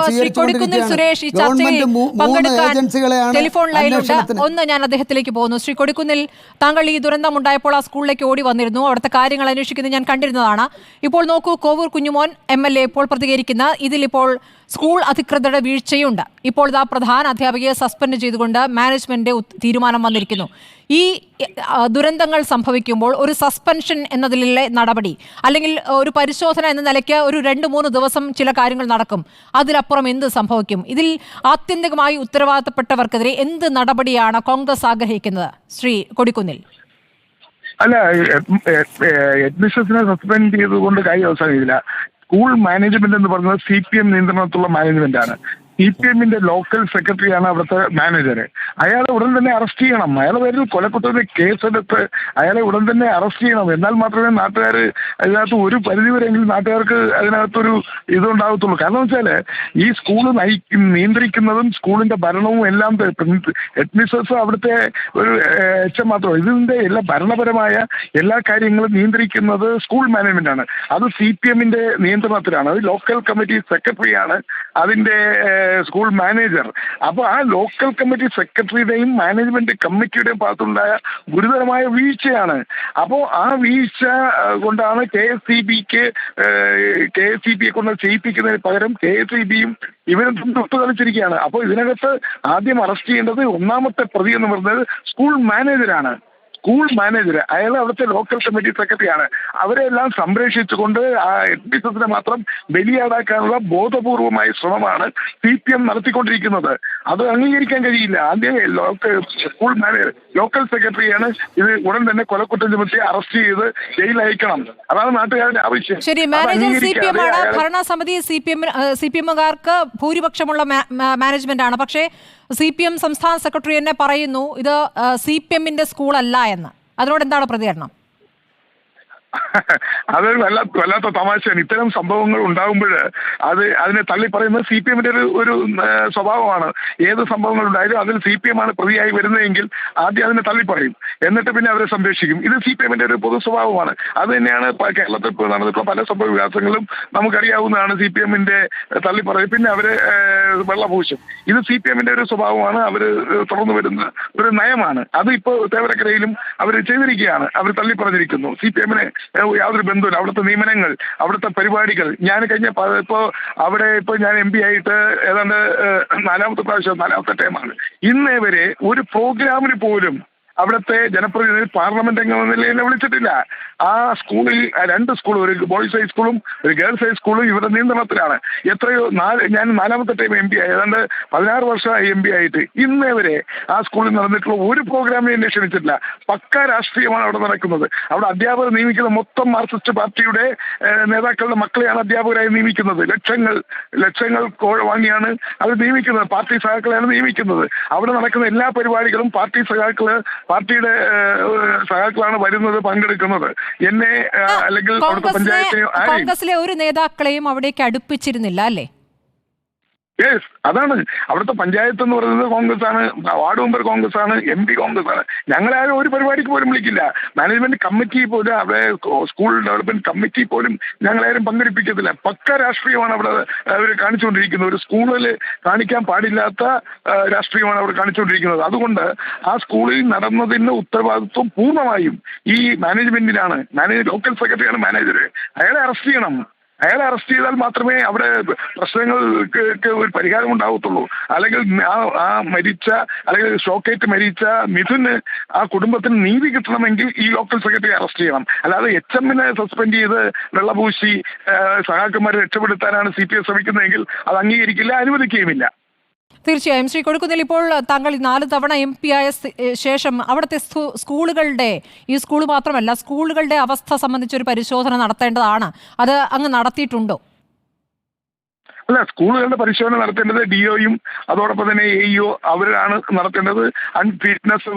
ഒന്ന് ഞാൻ അദ്ദേഹത്തിലേക്ക് പോകുന്നു. ശ്രീ കൊടിക്കുന്നിൽ, താങ്കൾ ഈ ദുരന്തം ഉണ്ടായപ്പോൾ ആ സ്കൂളിലേക്ക് ഓടി വന്നിരുന്നു. അവിടുത്തെ കാര്യങ്ങൾ അന്വേഷിക്കുന്നത് ഞാൻ കണ്ടിരുന്നതാണ്. ഇപ്പോൾ നോക്കൂ, കോവൂർ കുഞ്ഞുമോൻ MLA ഇപ്പോൾ പ്രതികരിക്കുന്ന ഇതിലിപ്പോൾ സ്കൂൾ അധികൃതരുടെ വീഴ്ചയുണ്ട്. ഇപ്പോൾ ഇതാ പ്രധാന അധ്യാപികയെ സസ്പെൻഡ് ചെയ്തുകൊണ്ട് മാനേജ്മെന്റ് തീരുമാനം വന്നിരിക്കുന്നു. ഈ ദുരന്തങ്ങൾ സംഭവിക്കുമ്പോൾ ഒരു സസ്പെൻഷൻ എന്നതിലെ നടപടി, അല്ലെങ്കിൽ ഒരു പരിശോധന എന്ന നിലയ്ക്ക് ഒരു 2-3 ദിവസം ചില കാര്യങ്ങൾ നടക്കും. അതിലപ്പുറം എന്ത് സംഭവിക്കും? ഇതിൽ ആത്യന്തികമായി ഉത്തരവാദിത്തപ്പെട്ടവർക്കെതിരെ എന്ത് നടപടിയാണ് കോൺഗ്രസ് ആഗ്രഹിക്കുന്നത്? ശ്രീ കൊടിക്കുന്നിൽ. അല്ല, അഡ്മിനിസ്ട്രേഷനെ സസ്പെൻഡ് ചെയ്തുകൊണ്ട് കാര്യം അവസാനിക്കില്ല. സ്കൂൾ മാനേജ്മെന്റ് എന്ന് പറയുന്നത് CPM നിയന്ത്രണത്തിലുള്ള മാനേജ്മെന്റ് ആണ്. CPMന്റെ ലോക്കൽ സെക്രട്ടറിയാണ് അവിടുത്തെ മാനേജർ. അയാളെ ഉടൻ തന്നെ അറസ്റ്റ് ചെയ്യണം. അയാളെ പേരിൽ കൊലക്കുറ്റത്തിന് കേസെടുത്ത് അയാളെ ഉടൻ തന്നെ അറസ്റ്റ് ചെയ്യണം. എന്നാൽ മാത്രമേ നാട്ടുകാർ അതിനകത്ത് ഒരു പരിധിവരെയെങ്കിലും നാട്ടുകാർക്ക് അതിനകത്തൊരു ഇതുണ്ടാകത്തുള്ളൂ. കാരണം വെച്ചാൽ ഈ സ്കൂൾ നിയന്ത്രിക്കുന്നതും സ്കൂളിന്റെ ഭരണവും എല്ലാം അഡ്മിനിസ്ട്രേഷൻ അവിടുത്തെ ഒരു HM മാത്രം. ഇതിന്റെ എല്ലാ ഭരണപരമായ എല്ലാ കാര്യങ്ങളും നിയന്ത്രിക്കുന്നത് സ്കൂൾ മാനേജ്മെന്റ് ആണ്. അത് CPMന്റെ നിയന്ത്രണത്തിലാണ്. അത് ലോക്കൽ കമ്മിറ്റി സെക്രട്ടറിയാണ് അതിന്റെ സ്കൂൾ മാനേജർ. അപ്പോൾ ആ ലോക്കൽ കമ്മിറ്റി സെക്രട്ടറിയുടെയും മാനേജ്മെന്റ് കമ്മിറ്റിയുടെയും ഭാഗത്തുണ്ടായ ഗുരുതരമായ വീഴ്ചയാണ്. അപ്പോൾ ആ വീഴ്ച കൊണ്ടാണ് KSEBയെ കൊണ്ട് ചെയ്യിപ്പിക്കുന്നതിന് പകരം KSEBയും ഇവരും തൊട്ട് കളിച്ചിരിക്കുകയാണ്. അപ്പോൾ ഇതിനകത്ത് ആദ്യം അറസ്റ്റ് ചെയ്യേണ്ടത് ഒന്നാമത്തെ പ്രതി എന്ന് പറയുന്നത് സ്കൂൾ മാനേജരാണ്. സ്കൂൾ മാനേജർ, അയാൾ അവിടുത്തെ ലോക്കൽ കമ്മിറ്റി സെക്രട്ടറിയാണ്. അവരെല്ലാം സംരക്ഷിച്ചുകൊണ്ട് ആ എഡ്മിഷൻസിനെ മാത്രം ബലിയാടാക്കാനുള്ള ബോധപൂർവമായ ശ്രമമാണ് CPM നടത്തിക്കൊണ്ടിരിക്കുന്നത്. അത് അംഗീകരിക്കാൻ കഴിയില്ല. ആദ്യം സ്കൂൾ മാനേജർ ലോക്കൽ സെക്രട്ടറിയാണ് ഇത് ഉടൻ തന്നെ കൊലക്കുറ്റം ചുമത്തി അറസ്റ്റ് ചെയ്ത് ജയിലിൽ അയക്കണം. അതാണ് നാട്ടുകാരുടെ ആവശ്യം. ശരി, മാനേജർ CPM ആണ്, ഭരണസമിതി CPM-കാർക്ക് ഭൂരിപക്ഷമുള്ള മാനേജ്മെന്റ് ആണ്. പക്ഷേ CPM സംസ്ഥാന സെക്രട്ടറി തന്നെ പറയുന്നു ഇത് CPM-ന്റെ സ്കൂളല്ല എന്ന്. അതിനോട് എന്താണ് പ്രതികരണം? അത് വല്ലാത്ത തമാശയാണ്. ഇത്തരം സംഭവങ്ങൾ ഉണ്ടാകുമ്പോൾ അതിനെ തള്ളി പറയുന്നത് CPM-ന്റെ ഒരു സ്വഭാവമാണ്. ഏത് സംഭവങ്ങൾ ഉണ്ടായാലും അതിൽ CPM ആണ് പ്രതിയായി വരുന്നതെങ്കിൽ ആദ്യം അതിനെ തള്ളി പറയും, എന്നിട്ട് പിന്നെ അവരെ സംരക്ഷിക്കും. ഇത് CPM-ന്റെ ഒരു പൊതു സ്വഭാവമാണ്. അത് തന്നെയാണ് കേരളത്തിൽ നടന്നിട്ടുള്ള പല സംഭവ വികാസങ്ങളും നമുക്കറിയാവുന്നതാണ്. CPM-ന്റെ തള്ളി പറയും, പിന്നെ അവരെ വെള്ളപൂശും. ഇത് CPM-ന്റെ ഒരു സ്വഭാവമാണ്. അവർ തുടർന്നു വരുന്ന ഒരു നയമാണ്. അത് ഇപ്പോൾ തേവരക്കരയിലും അവർ ചെയ്തിരിക്കുകയാണ്. അവർ തള്ളി പറഞ്ഞിരിക്കുന്നു. CPM-നെ യാതൊരു ബന്ധമില്ല. അവിടുത്തെ നിയമനങ്ങൾ, അവിടുത്തെ പരിപാടികൾ. ഞാൻ കഴിഞ്ഞ അവിടെ ഞാൻ MP ആയിട്ട് ഏതാണ്ട് 4ാമത്തെ ടൈമാണ്. ഇന്നേ വരെ ഒരു പ്രോഗ്രാമിന് പോലും അവിടുത്തെ ജനപ്രതിനിധി പാർലമെന്റ് അംഗം എന്ന നിലയിൽ വിളിച്ചിട്ടില്ല. ആ സ്കൂളിൽ 2 സ്കൂൾ, ഒരു ബോയ്സ് ഹൈസ്കൂളും ഒരു ഗേൾസ് ഹൈസ്കൂളും ഇവരുടെ നിയന്ത്രണത്തിലാണ്. എത്രയോ ഞാൻ 4ാമത്തെ ടൈം MP ആയി, ഏതാണ്ട് 16 വർഷമായി MP ആയിട്ട് ഇന്നേ വരെ ആ സ്കൂളിൽ നടന്നിട്ടുള്ള ഒരു പ്രോഗ്രാമിനെ എന്നെ ക്ഷണിച്ചിട്ടില്ല. പക്ക രാഷ്ട്രീയമാണ് അവിടെ നടക്കുന്നത്. അവിടെ അധ്യാപകർ നിയമിക്കുന്നത് മൊത്തം മാർക്സിസ്റ്റ് പാർട്ടിയുടെ നേതാക്കളുടെ മക്കളെയാണ് അധ്യാപകരായി നിയമിക്കുന്നത്. ലക്ഷങ്ങൾ വാങ്ങിയാണ് അവർ നിയമിക്കുന്നത്. പാർട്ടി സഖാക്കളെയാണ് നിയമിക്കുന്നത്. അവിടെ നടക്കുന്ന എല്ലാ പരിപാടികളും പാർട്ടിയുടെ സഖാക്കളാണ് വരുന്നത്, പങ്കെടുക്കുന്നത്. എന്നെ അല്ലെങ്കിൽ കോൺഗ്രസിലെ ഒരു നേതാക്കളെയും അവിടേക്ക് അടുപ്പിച്ചിരുന്നില്ല അല്ലേ? യെസ്, അതാണ്. അവിടുത്തെ പഞ്ചായത്ത് എന്ന് പറയുന്നത് കോൺഗ്രസ് ആണ്, വാർഡ് മെമ്പർ കോൺഗ്രസ് ആണ്, MP കോൺഗ്രസ് ആണ്. ഞങ്ങളാരും ഒരു പരിപാടിക്ക് പോലും വിളിക്കില്ല. മാനേജ്മെന്റ് കമ്മിറ്റി പോലും, അവിടെ സ്കൂൾ ഡെവലപ്മെന്റ് കമ്മിറ്റി പോലും ഞങ്ങളാരും പങ്കെടുപ്പിക്കത്തില്ല. പക്ക രാഷ്ട്രീയമാണ് അവിടെ അവർ കാണിച്ചുകൊണ്ടിരിക്കുന്നത്. ഒരു സ്കൂളിൽ കാണിക്കാൻ പാടില്ലാത്ത രാഷ്ട്രീയമാണ് അവർ കാണിച്ചുകൊണ്ടിരിക്കുന്നത്. അതുകൊണ്ട് ആ സ്കൂളിൽ നടന്നതിന്റെ ഉത്തരവാദിത്വം പൂർണ്ണമായും ഈ മാനേജ്മെന്റിനാണ്. ലോക്കൽ സെക്രട്ടറിയാണ് മാനേജർ. അയാളെ അറസ്റ്റ് ചെയ്യണം. അയാളെ അറസ്റ്റ് ചെയ്താൽ മാത്രമേ അവിടെ പ്രശ്നങ്ങൾക്ക് ഒരു പരിഹാരം ഉണ്ടാവത്തുള്ളൂ. അല്ലെങ്കിൽ ആ മരിച്ച, അല്ലെങ്കിൽ ഷോക്കേറ്റ് മരിച്ച മിഥുന്, ആ കുടുംബത്തിന് നീതി കിട്ടണമെങ്കിൽ ഈ ലോക്കൽ സെക്രട്ടറി അറസ്റ്റ് ചെയ്യണം. അല്ലാതെ HM-നെ സസ്പെൻഡ് ചെയ്ത് വെള്ളപൂശി സഹാക്കന്മാരെ രക്ഷപ്പെടുത്താനാണ് CPM ശ്രമിക്കുന്നതെങ്കിൽ അത് അംഗീകരിക്കില്ല, അനുവദിക്കുകയുമില്ല. തീർച്ചയായും. ശ്രീ കൊടിക്കുന്നിൽ, ഇപ്പോൾ താങ്കൾ 4 തവണ MP ആയ ശേഷം അവിടുത്തെ സ്കൂളുകളുടെ, ഈ സ്കൂൾ മാത്രമല്ല സ്കൂളുകളുടെ അവസ്ഥ സംബന്ധിച്ചൊരു പരിശോധന നടത്തേണ്ടതാണ്. അത് അങ്ങ് നടത്തിയിട്ടുണ്ടോ? അല്ല, സ്കൂളുകളുടെ പരിശോധന നടത്തേണ്ടത് DO-യും അതോടൊപ്പം തന്നെ AEO അവരാണ് നടത്തേണ്ടത്. അൺഫിറ്റ്നസ്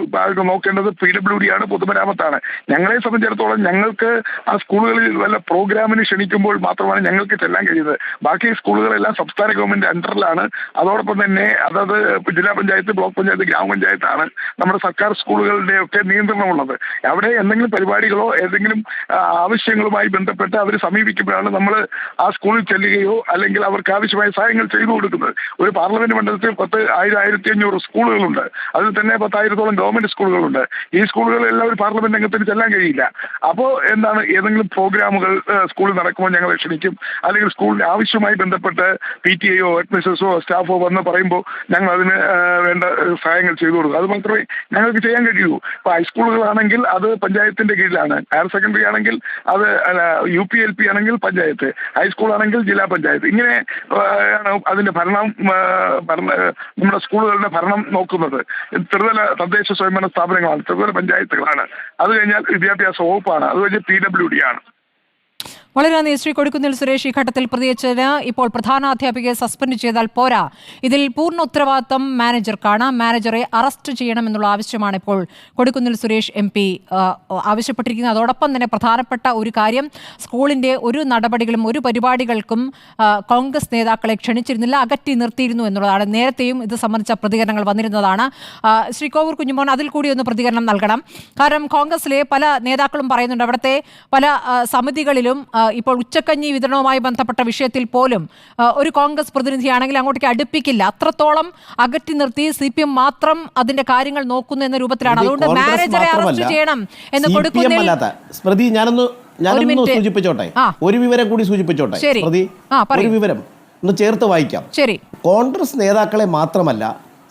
നോക്കേണ്ടത് PWD ആണ്, പൊതുമരാമത്താണ്. ഞങ്ങളെ സംബന്ധിച്ചിടത്തോളം ഞങ്ങൾക്ക് ആ സ്കൂളുകളിൽ വല്ല പ്രോഗ്രാമിന് ക്ഷണിക്കുമ്പോൾ മാത്രമാണ് ഞങ്ങൾക്ക് ചെല്ലാൻ കഴിയുന്നത്. ബാക്കി സ്കൂളുകളെല്ലാം സംസ്ഥാന ഗവൺമെന്റ് അണ്ടറിലാണ്. അതോടൊപ്പം തന്നെ അതത് ജില്ലാ പഞ്ചായത്ത്, ബ്ലോക്ക് പഞ്ചായത്ത്, ഗ്രാമപഞ്ചായത്താണ് നമ്മുടെ സർക്കാർ സ്കൂളുകളുടെ ഒക്കെ നിയന്ത്രണമുള്ളത്. അവിടെ എന്തെങ്കിലും പരിപാടികളോ ഏതെങ്കിലും ആവശ്യങ്ങളുമായി ബന്ധപ്പെട്ട് അവർ സമീപിക്കുമ്പോഴാണ് നമ്മൾ ആ സ്കൂളിൽ ചെല്ലുകയോ അല്ലെങ്കിൽ അവർക്ക് ആവശ്യമായ സഹായങ്ങൾ ചെയ്തു കൊടുക്കുന്നത്. ഒരു പാർലമെന്റ് മണ്ഡലത്തിൽ 1500 സ്കൂളുകളുണ്ട്. അതിൽ തന്നെ 10,000-ഓളം ഗവൺമെന്റ് സ്കൂളുകളുണ്ട്. ഈ സ്കൂളുകളെല്ലാം ഒരു പാർലമെന്റ് അംഗത്തിന് ചെല്ലാൻ കഴിയില്ല. അപ്പോൾ എന്താണ്, ഏതെങ്കിലും പ്രോഗ്രാമുകൾ സ്കൂളിൽ നടക്കുമ്പോൾ ഞങ്ങൾ ക്ഷണിക്കും. അല്ലെങ്കിൽ സ്കൂളിന് ആവശ്യമായി ബന്ധപ്പെട്ട് PTA-യോ അഡ്മിനിസ്ട്രേറ്ററോ സ്റ്റാഫോ വന്ന് പറയുമ്പോൾ ഞങ്ങൾ അതിന് വേണ്ട സഹായങ്ങൾ ചെയ്തു കൊടുക്കും. അത് മാത്രമേ ഞങ്ങൾക്ക് ചെയ്യാൻ കഴിയൂ. ഇപ്പോൾ ഹൈസ്കൂളുകളാണെങ്കിൽ അത് പഞ്ചായത്തിന്റെ കീഴിലാണ്. ഹയർ സെക്കൻഡറി ആണെങ്കിൽ അത് UP LP ആണെങ്കിൽ പഞ്ചായത്ത്, ഹൈസ്കൂൾ ആണെങ്കിൽ ജില്ലാ പഞ്ചായത്ത്. ഇങ്ങനെ അതിന്റെ ഭരണം, നമ്മുടെ സ്കൂളുകളുടെ ഭരണം നോക്കുന്നത് ത്രിതല തദ്ദേശ സ്വയംഭരണ സ്ഥാപനങ്ങളാണ്, ത്രിതല പഞ്ചായത്തുകളാണ്. അത് കഴിഞ്ഞാൽ വിദ്യാഭ്യാസ വകുപ്പാണ്, അത് കഴിഞ്ഞ് PWD ആണ്. വളരെ നന്ദി ശ്രീ കൊടിക്കുന്നിൽ സുരേഷ്. ഈ ഘട്ടത്തിൽ പ്രതികരിച്ചതിന് ഇപ്പോൾ പ്രധാനാധ്യാപികയെ സസ്പെൻഡ് ചെയ്താൽ പോരാ, ഇതിൽ പൂർണ്ണ ഉത്തരവാദിത്തം മാനേജർക്കാണ്. മാനേജറെ അറസ്റ്റ് ചെയ്യണമെന്നുള്ള ആവശ്യമാണ് ഇപ്പോൾ കൊടിക്കുന്നിൽ സുരേഷ് MP ആവശ്യപ്പെട്ടിരിക്കുന്നത്. അതോടൊപ്പം തന്നെ പ്രധാനപ്പെട്ട ഒരു കാര്യം, സ്കൂളിൻ്റെ ഒരു നടപടികളും ഒരു പരിപാടികൾക്കും കോൺഗ്രസ് നേതാക്കളെ ക്ഷണിച്ചിരുന്നില്ല, അകറ്റി നിർത്തിയിരുന്നു എന്നുള്ളതാണ്. നേരത്തെയും ഇത് സംബന്ധിച്ച പ്രതികരണങ്ങൾ വന്നിരുന്നതാണ്. ശ്രീ കോവൂർ കുഞ്ഞുമോൻ, അതിൽ കൂടി ഒന്ന് പ്രതികരണം നൽകണം. കാരണം കോൺഗ്രസിലെ പല നേതാക്കളും പറയുന്നുണ്ട്, അവിടുത്തെ പല സമിതികളിലും ഇപ്പോൾ ഉച്ചക്കഞ്ഞി വിതരണവുമായി ബന്ധപ്പെട്ട വിഷയത്തിൽ പോലും ഒരു കോൺഗ്രസ് പ്രതിനിധിയാണെങ്കിൽ അങ്ങോട്ടേക്ക് അടുപ്പിക്കില്ല. അത്രത്തോളം അകറ്റി നിർത്തി CPM മാത്രം അതിന്റെ കാര്യങ്ങൾ നോക്കുന്നു എന്ന രൂപത്തിലാണ്. അതുകൊണ്ട് മാനേജറെ അറസ്റ്റ് ചെയ്യണം എന്ന് കൊടുക്കുന്നില്ല. സ്മൃതി, ഞാനൊന്ന് സൂചിപ്പിച്ചോട്ടെ, ഒരു വിവരം കൂടി സൂചിപ്പിച്ചോട്ടെ. സ്മൃതി, ഒരു വിവരം ഒന്ന് ചേർത്ത് വായിക്കാം. ശരി. കോൺഗ്രസ് നേതാക്കളെ മാത്രമല്ല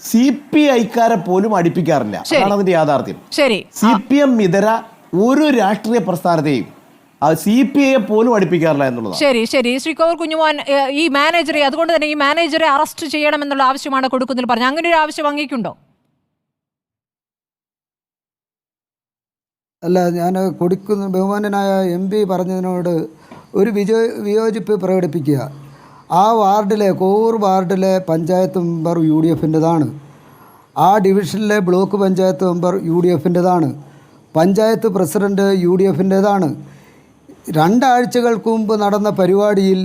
CPI-ക്കാരെ പോലും അടുപ്പിക്കാറില്ല. അതാണ് അതിന്റെ യാഥാർത്ഥ്യം. ശരി. CPM ഇതര ഒരു രാഷ്ട്രീയ പ്രസ്ഥാനത്തെയും CPI പോലും അടുപ്പിക്കാറില്ല എന്നുള്ളതാണ്. ശരി ശരി. ശ്രീ കോവൂർ കുഞ്ഞുമോൻ, ഈ മാനേജറെ, അതുകൊണ്ട് തന്നെ ഈ മാനേജറെ അറസ്റ്റ് ചെയ്യണമെന്നുള്ള ആവശ്യമാണ് കൊടുക്കുന്നതിൽ പറഞ്ഞു. അങ്ങനെ ഒരു ആവശ്യം അങ്ങേക്കുണ്ടോ? അല്ല, ഞാൻ കൊടുക്കുന്ന ബഹുമാനനായ MP പറഞ്ഞതിനോട് ഒരു വിയോജിപ്പ് പ്രകടിപ്പിക്കുക. ആ വാർഡിലെ കോവൂർ വാർഡിലെ പഞ്ചായത്ത് മെമ്പർ UDF-ൻ്റെതാണ്. ആ ഡിവിഷനിലെ ബ്ലോക്ക് പഞ്ചായത്ത് മെമ്പർ UDF-ൻ്റെതാണ്. പഞ്ചായത്ത് പ്രസിഡന്റ് UDF-ൻ്റെതാണ്. 2 ആഴ്ചകൾക്ക് മുമ്പ് നടന്ന പരിപാടിയിൽ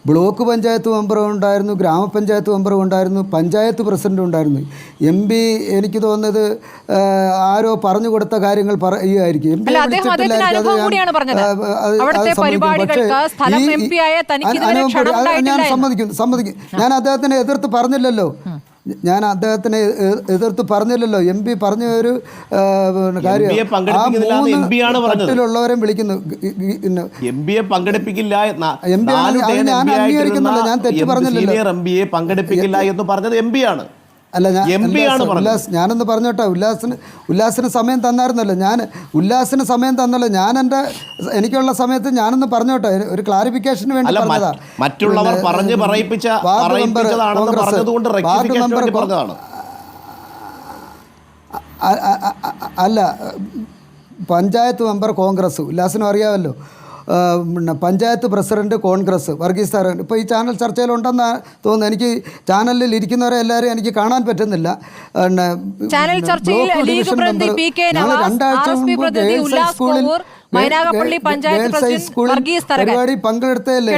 ബ്ലോക്ക് പഞ്ചായത്ത് മെമ്പറും ഉണ്ടായിരുന്നു, ഗ്രാമപഞ്ചായത്ത് മെമ്പറും ഉണ്ടായിരുന്നു, പഞ്ചായത്ത് പ്രസിഡന്റും ഉണ്ടായിരുന്നു. MP എനിക്ക് തോന്നുന്നത് ആരോ പറഞ്ഞു കൊടുത്ത കാര്യങ്ങൾ പറയുമായിരിക്കും. ഞാൻ സമ്മതിക്കും. ഞാൻ അദ്ദേഹത്തിനെ എതിർത്ത് പറഞ്ഞില്ലല്ലോ. MP പറഞ്ഞ ഒരു കാര്യം മറ്റുള്ളവരെ വിളിക്കുന്നു. പങ്കെടുപ്പിക്കില്ല, ഞാൻ അംഗീകരിക്കുന്നില്ല, ഞാൻ തെറ്റ് പറഞ്ഞില്ലല്ലോ. പങ്കെടുപ്പിക്കില്ല എന്ന് പറഞ്ഞത് MP ആണ്. അല്ല, ഞാനൊന്ന് പറഞ്ഞോട്ടെ. ഉല്ലാസിന് സമയം തന്നായിരുന്നല്ലോ. ഉല്ലാസിന് സമയം തന്നല്ലോ. എനിക്കുള്ള സമയത്ത് ഞാനൊന്ന് പറഞ്ഞോട്ടെ, ഒരു ക്ലാരിഫിക്കേഷന് വേണ്ടി പറഞ്ഞതാ. മറ്റുള്ളവർ പറഞ്ഞു അല്ല, പഞ്ചായത്ത് മെമ്പർ കോൺഗ്രസ്, ഉല്ലാസിനും അറിയാമല്ലോ. പഞ്ചായത്ത് പ്രസിഡന്റ് കോൺഗ്രസ്, വർഗീസ് സാറൻ ഇപ്പോൾ ഈ ചാനൽ ചർച്ചയിലുണ്ടെന്ന് തോന്നുന്നു. എനിക്ക് ചാനലിൽ ഇരിക്കുന്നവരെ എല്ലാവരും എനിക്ക് കാണാൻ പറ്റുന്നില്ല. പരിപാടി പങ്കെടുത്തതല്ലേ.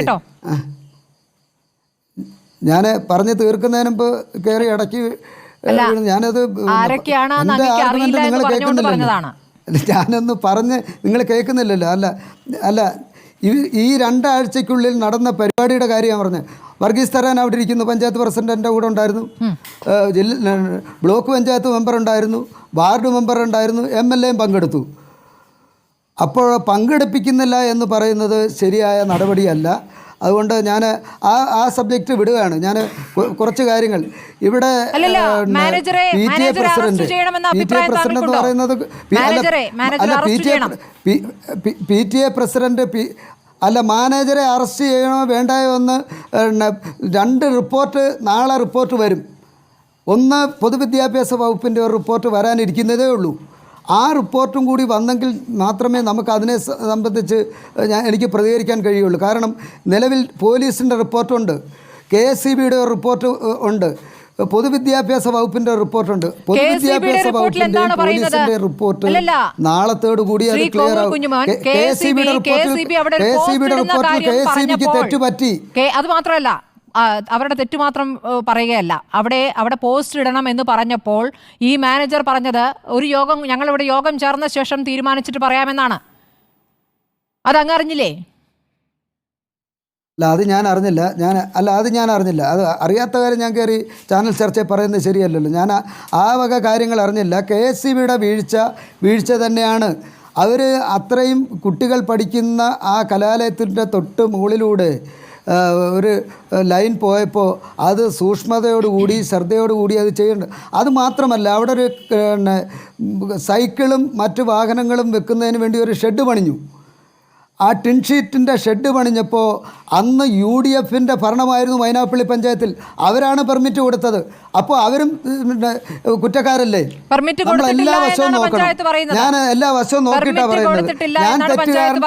ഞാൻ പറഞ്ഞു തീർക്കുന്നതിന് മുമ്പ് കയറി ഇടയ്ക്ക് ഞാനത് നിങ്ങൾ കേൾക്കുന്നില്ലല്ലോ. ഞാനൊന്ന് പറഞ്ഞ് നിങ്ങൾ കേൾക്കുന്നില്ലല്ലോ. അല്ല ഈ 2 ആഴ്ചയ്ക്കുള്ളിൽ നടന്ന പരിപാടിയുടെ കാര്യമാണ് പറഞ്ഞത്. വർഗീസ് തരാൻ അവിടെ ഇരിക്കുന്നു, പഞ്ചായത്ത് പ്രസിഡന്റ് എൻ്റെ കൂടെ ഉണ്ടായിരുന്നു, ബ്ലോക്ക് പഞ്ചായത്ത് മെമ്പർ ഉണ്ടായിരുന്നു, വാർഡ് മെമ്പർ ഉണ്ടായിരുന്നു, MLA പങ്കെടുത്തു. അപ്പോൾ പങ്കെടുപ്പിക്കുന്നില്ല എന്ന് പറയുന്നത് ശരിയായ നടപടിയല്ല. അതുകൊണ്ട് ഞാൻ ആ സബ്ജക്റ്റ് വിടുകയാണ്. ഞാൻ കുറച്ച് കാര്യങ്ങൾ ഇവിടെ PTA പ്രസിഡന്റ് എന്ന് പറയുന്നത് PTA പ്രസിഡന്റ് അല്ല, മാനേജറെ അറസ്റ്റ് ചെയ്യണോ വേണ്ടായോ എന്ന് 2 റിപ്പോർട്ട് നാളെ റിപ്പോർട്ട് വരും. ഒന്ന് പൊതുവിദ്യാഭ്യാസ വകുപ്പിൻ്റെ ഒരു റിപ്പോർട്ട് വരാനിരിക്കുന്നതേ ഉള്ളൂ. ആ റിപ്പോർട്ടും കൂടി വന്നെങ്കിൽ മാത്രമേ നമുക്ക് അതിനെ സംബന്ധിച്ച് എനിക്ക് പ്രതികരിക്കാൻ കഴിയുള്ളൂ. കാരണം നിലവിൽ പോലീസിൻ്റെ റിപ്പോർട്ടുണ്ട്, KSEBയുടെ റിപ്പോർട്ട് ഉണ്ട്, പൊതുവിദ്യാഭ്യാസ വകുപ്പിന്റെ റിപ്പോർട്ടുണ്ട്. പൊതുവിദ്യാഭ്യാസ വകുപ്പിന്റെ പോലീസിന്റെ റിപ്പോർട്ട് നാളത്തോടു കൂടി അത് ക്ലിയർ ആവും. KSEBയുടെ റിപ്പോർട്ടിൽ KSEBക്ക് തെറ്റുപറ്റി. അത് മാത്രമല്ല, അവരുടെ തെറ്റു മാത്രം പറയുകയല്ല, അവിടെ പോസ്റ്റ് ഇടണം എന്ന് പറഞ്ഞപ്പോൾ ഈ മാനേജർ പറഞ്ഞത് ഞങ്ങളിവിടെ യോഗം ചേർന്ന ശേഷം തീരുമാനിച്ചിട്ട് പറയാമെന്നാണ്. അത് അങ്ങ് അറിഞ്ഞില്ലേ? അല്ല, അത് ഞാൻ അറിഞ്ഞില്ല. അത് അറിയാത്ത കാര്യം ഞാൻ കയറി ചാനൽ ചർച്ചയിൽ പറയുന്നത് ശരിയല്ലല്ലോ. ഞാൻ ആ വക കാര്യങ്ങൾ അറിഞ്ഞില്ല. KSEBയുടെ വീഴ്ച തന്നെയാണ്. അവർ അത്രയും കുട്ടികൾ പഠിക്കുന്ന ആ കലാലയത്തിൻ്റെ തൊട്ട് മുകളിലൂടെ ഒരു ലൈൻ പോയപ്പോൾ അത് സൂക്ഷ്മതയോടുകൂടി ശ്രദ്ധയോടുകൂടി അത് ചെയ്യേണ്ടത്. അത് മാത്രമല്ല, അവിടെ ഒരു സൈക്കിളും മറ്റു വാഹനങ്ങളും വെക്കുന്നതിന് വേണ്ടി ഒരു ഷെഡ് പണിഞ്ഞു. ആ ടിൻഷീറ്റിൻ്റെ ഷെഡ് പണിഞ്ഞപ്പോൾ അന്ന് UDF-ൻ്റെ ഭരണമായിരുന്നു മൈനാപ്പള്ളി പഞ്ചായത്തിൽ. അവരാണ് പെർമിറ്റ് കൊടുത്തത്. അപ്പോൾ അവരും കുറ്റക്കാരല്ലേ? നമ്മളെല്ലാ വശവും നോക്കണം. ഞാൻ എല്ലാ വശവും നോക്കിയിട്ടാണ് പറയുന്നത്. ഞാൻ തെറ്റുകാരൻ.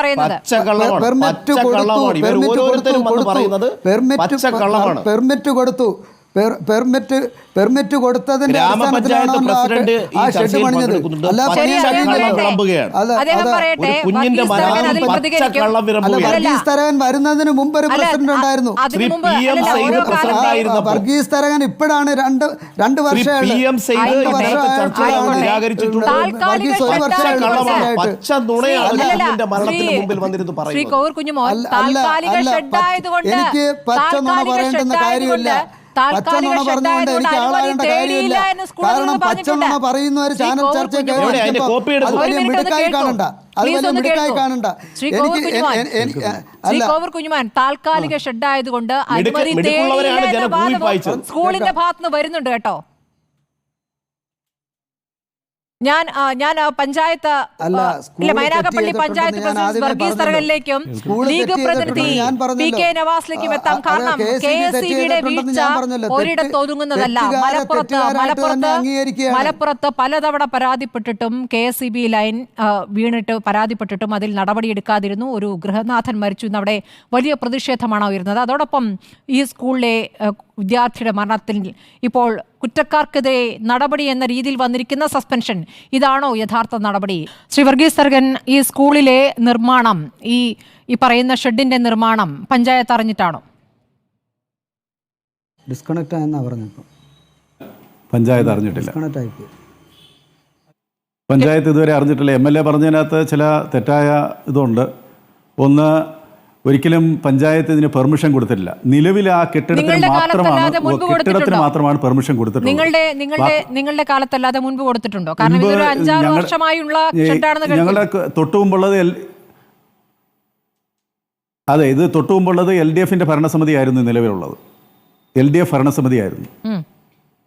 പെർമിറ്റ് കൊടുത്തതിന്റെ അടിസ്ഥാനത്തിലാണ് ആ ഷെഡ് പണിഞ്ഞത്. അല്ല, വർഗീസ് തരകൻ വരുന്നതിന് മുമ്പ് ഒരു പ്രസിഡന്റ് ഉണ്ടായിരുന്നു. വർഗീസ് തരകൻ ഇപ്പോഴാണ് 2 വർഷമായിട്ട് എനിക്ക് പച്ചനുണ പറയേണ്ടുന്ന കാര്യമില്ല. പച്ചനുണ പറഞ്ഞുകൊണ്ട് എനിക്ക് ആളാകേണ്ട കാര്യമില്ല. കാരണം പച്ചനുണ പറയുന്നവർ ചാനൽ ചർച്ച വലിയ മിടുക്കായി കാണണ്ട. താൽക്കാലിക ഷെഡായതുകൊണ്ട് അനുമതി സ്കൂളിന്റെ ഭാഗത്തുനിന്ന് വരുന്നുണ്ട് കേട്ടോ. ഞാൻ പഞ്ചായത്ത് മൈനാഗപ്പള്ളി പഞ്ചായത്ത് പ്രസിഡന്റ് വർഗീസ് തറകലിലേക്കും ലീഗ് പ്രതിനിധി PK നവാസിലേക്കും എത്താം. കാരണം KSEBയുടെ വീഴ്ച ഒരിടത്ത് ഒതുങ്ങുന്നതല്ല. മലപ്പുറത്ത് പലതവണ പരാതിപ്പെട്ടിട്ടും KSEB ലൈൻ വീണിട്ട് പരാതിപ്പെട്ടിട്ടും അതിൽ നടപടിയെടുക്കാതിരുന്നു. ഒരു ഗൃഹനാഥൻ മരിച്ചു എന്നവിടെ വലിയ പ്രതിഷേധമാണ് ഉയർന്നത്. അതോടൊപ്പം ഈ സ്കൂളിലെ വിദ്യാർത്ഥിയുടെ മരണത്തിൽ ഇപ്പോൾ കുറ്റക്കാർക്കെതിരെ നടപടി എന്ന രീതിയിൽ വന്നിരിക്കുന്ന സസ്പെൻഷൻ, ഇതാണോ യഥാർത്ഥ നടപടി? ശ്രീ വർഗീസ് തർഗൻ, ഈ സ്കൂളിലെ നിർമ്മാണം, ഈ പറയുന്ന ഷെഡിന്റെ നിർമ്മാണം പഞ്ചായത്ത് അറിഞ്ഞിട്ടാണോ? ഡിസ്കണക്ട് ആയെന്നാ പറഞ്ഞപ്പോൾ പഞ്ചായത്ത് അറിഞ്ഞിട്ടില്ല. ഡിസ്കണക്ട് ആയിപ്പോയി. പഞ്ചായത്ത് ഇതുവരെ അറിഞ്ഞിട്ടില്ല. MLA പറഞ്ഞതിനകത്ത് ചില തെറ്റായ ഇതുണ്ട്. ഒന്ന്, ഒരിക്കലും പഞ്ചായത്ത് ഇതിന് പെർമിഷൻ കൊടുത്തിട്ടില്ല. നിലവിൽ ആ കെട്ടിടത്തിന് മാത്രമാണ് പെർമിഷൻ കൊടുത്തിട്ടുള്ളത്. നിങ്ങളുടെ കാലത്തല്ലാതെ മുൻപ് കൊടുത്തിട്ടുണ്ടോ? കാരണം ഇതൊരു 5-6 വർഷമായുള്ള ഞങ്ങളുടെ തൊട്ടുമുമ്പുള്ളത് അതെ, ഇത് തൊട്ടുമുമ്പുള്ളത് LDFന്റെ ഭരണസമിതിയായിരുന്നു. നിലവിലുള്ളത് LDF ഭരണസമിതിയായിരുന്നു,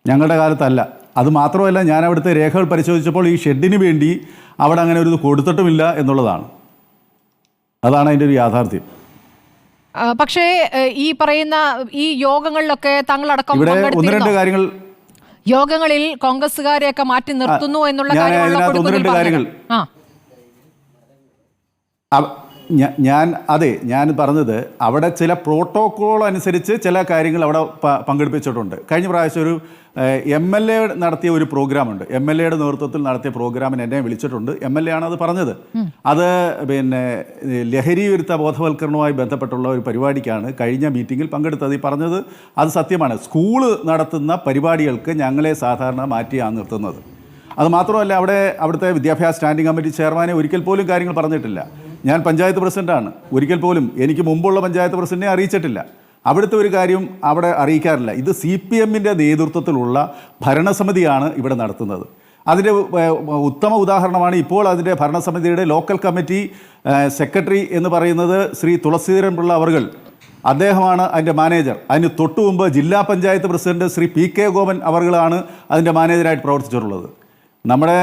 ഞങ്ങളുടെ കാലത്തല്ല. അത് മാത്രമല്ല, ഞാൻ അവിടുത്തെ രേഖകൾ പരിശോധിച്ചപ്പോൾ ഈ ഷെഡിന് വേണ്ടി അവിടെ അങ്ങനെ ഒരു കൊടുത്തിട്ടുമില്ല എന്നുള്ളതാണ്. അതാണ് അതിൻ്റെ ഒരു യാഥാർത്ഥ്യം. പക്ഷേ ഈ പറയുന്ന ഈ യോഗങ്ങളിലൊക്കെ തങ്ങളടക്കം യോഗങ്ങളിൽ കോൺഗ്രസ്സുകാരെയൊക്കെ മാറ്റി നിർത്തുന്നു എന്നുള്ള കാര്യങ്ങൾ ഞാൻ പറഞ്ഞത്, അവിടെ ചില പ്രോട്ടോക്കോൾ അനുസരിച്ച് ചില കാര്യങ്ങൾ അവിടെ പങ്കെടുപ്പിച്ചിട്ടുണ്ട്. കഴിഞ്ഞ പ്രാവശ്യം ഒരു MLA നടത്തിയ ഒരു പ്രോഗ്രാമുണ്ട്. MLAയുടെ നേതൃത്വത്തിൽ നടത്തിയ പ്രോഗ്രാമിന് എന്നെ വിളിച്ചിട്ടുണ്ട്. MLA ആണ് അത് പറഞ്ഞത്. അത് പിന്നെ ലഹരി വിരുദ്ധ ബോധവൽക്കരണവുമായി ബന്ധപ്പെട്ടുള്ള ഒരു പരിപാടിക്കാണ് കഴിഞ്ഞ മീറ്റിങ്ങിൽ പങ്കെടുത്തത്. ഈ പറഞ്ഞത് അത് സത്യമാണ്. സ്കൂള് നടത്തുന്ന പരിപാടികൾക്ക് ഞങ്ങളെ സാധാരണ മാറ്റിയാണ് നിർത്തുന്നത്. അത് മാത്രമല്ല, അവിടുത്തെ വിദ്യാഭ്യാസ സ്റ്റാൻഡിംഗ് കമ്മിറ്റി ചെയർമാനെ ഒരിക്കൽ പോലും കാര്യങ്ങൾ പറഞ്ഞിട്ടില്ല. ഞാൻ പഞ്ചായത്ത് പ്രസിഡൻ്റാണ്. ഒരിക്കൽ പോലും എനിക്ക് മുമ്പുള്ള പഞ്ചായത്ത് പ്രസിഡന്റിനെ അറിയിച്ചിട്ടില്ല. അവിടുത്തെ ഒരു കാര്യം അവിടെ അറിയിക്കാറില്ല. ഇത് CPMന്റെ നേതൃത്വത്തിലുള്ള ഭരണസമിതിയാണ് ഇവിടെ നടത്തുന്നത്. അതിൻ്റെ ഉത്തമ ഉദാഹരണമാണ് ഇപ്പോൾ അതിൻ്റെ ഭരണസമിതിയുടെ ലോക്കൽ കമ്മിറ്റി സെക്രട്ടറി എന്ന് പറയുന്നത് ശ്രീ തുളസീധരൻ പിള്ള അവർകൾ. അദ്ദേഹമാണ് അതിൻ്റെ മാനേജർ. അതിന് തൊട്ടു മുമ്പ് ജില്ലാ പഞ്ചായത്ത് പ്രസിഡന്റ് ശ്രീ PK ഗോപൻ അവർകളാണ് അതിൻ്റെ മാനേജറായിട്ട് പ്രവർത്തിച്ചിട്ടുള്ളത്. നമ്മുടെ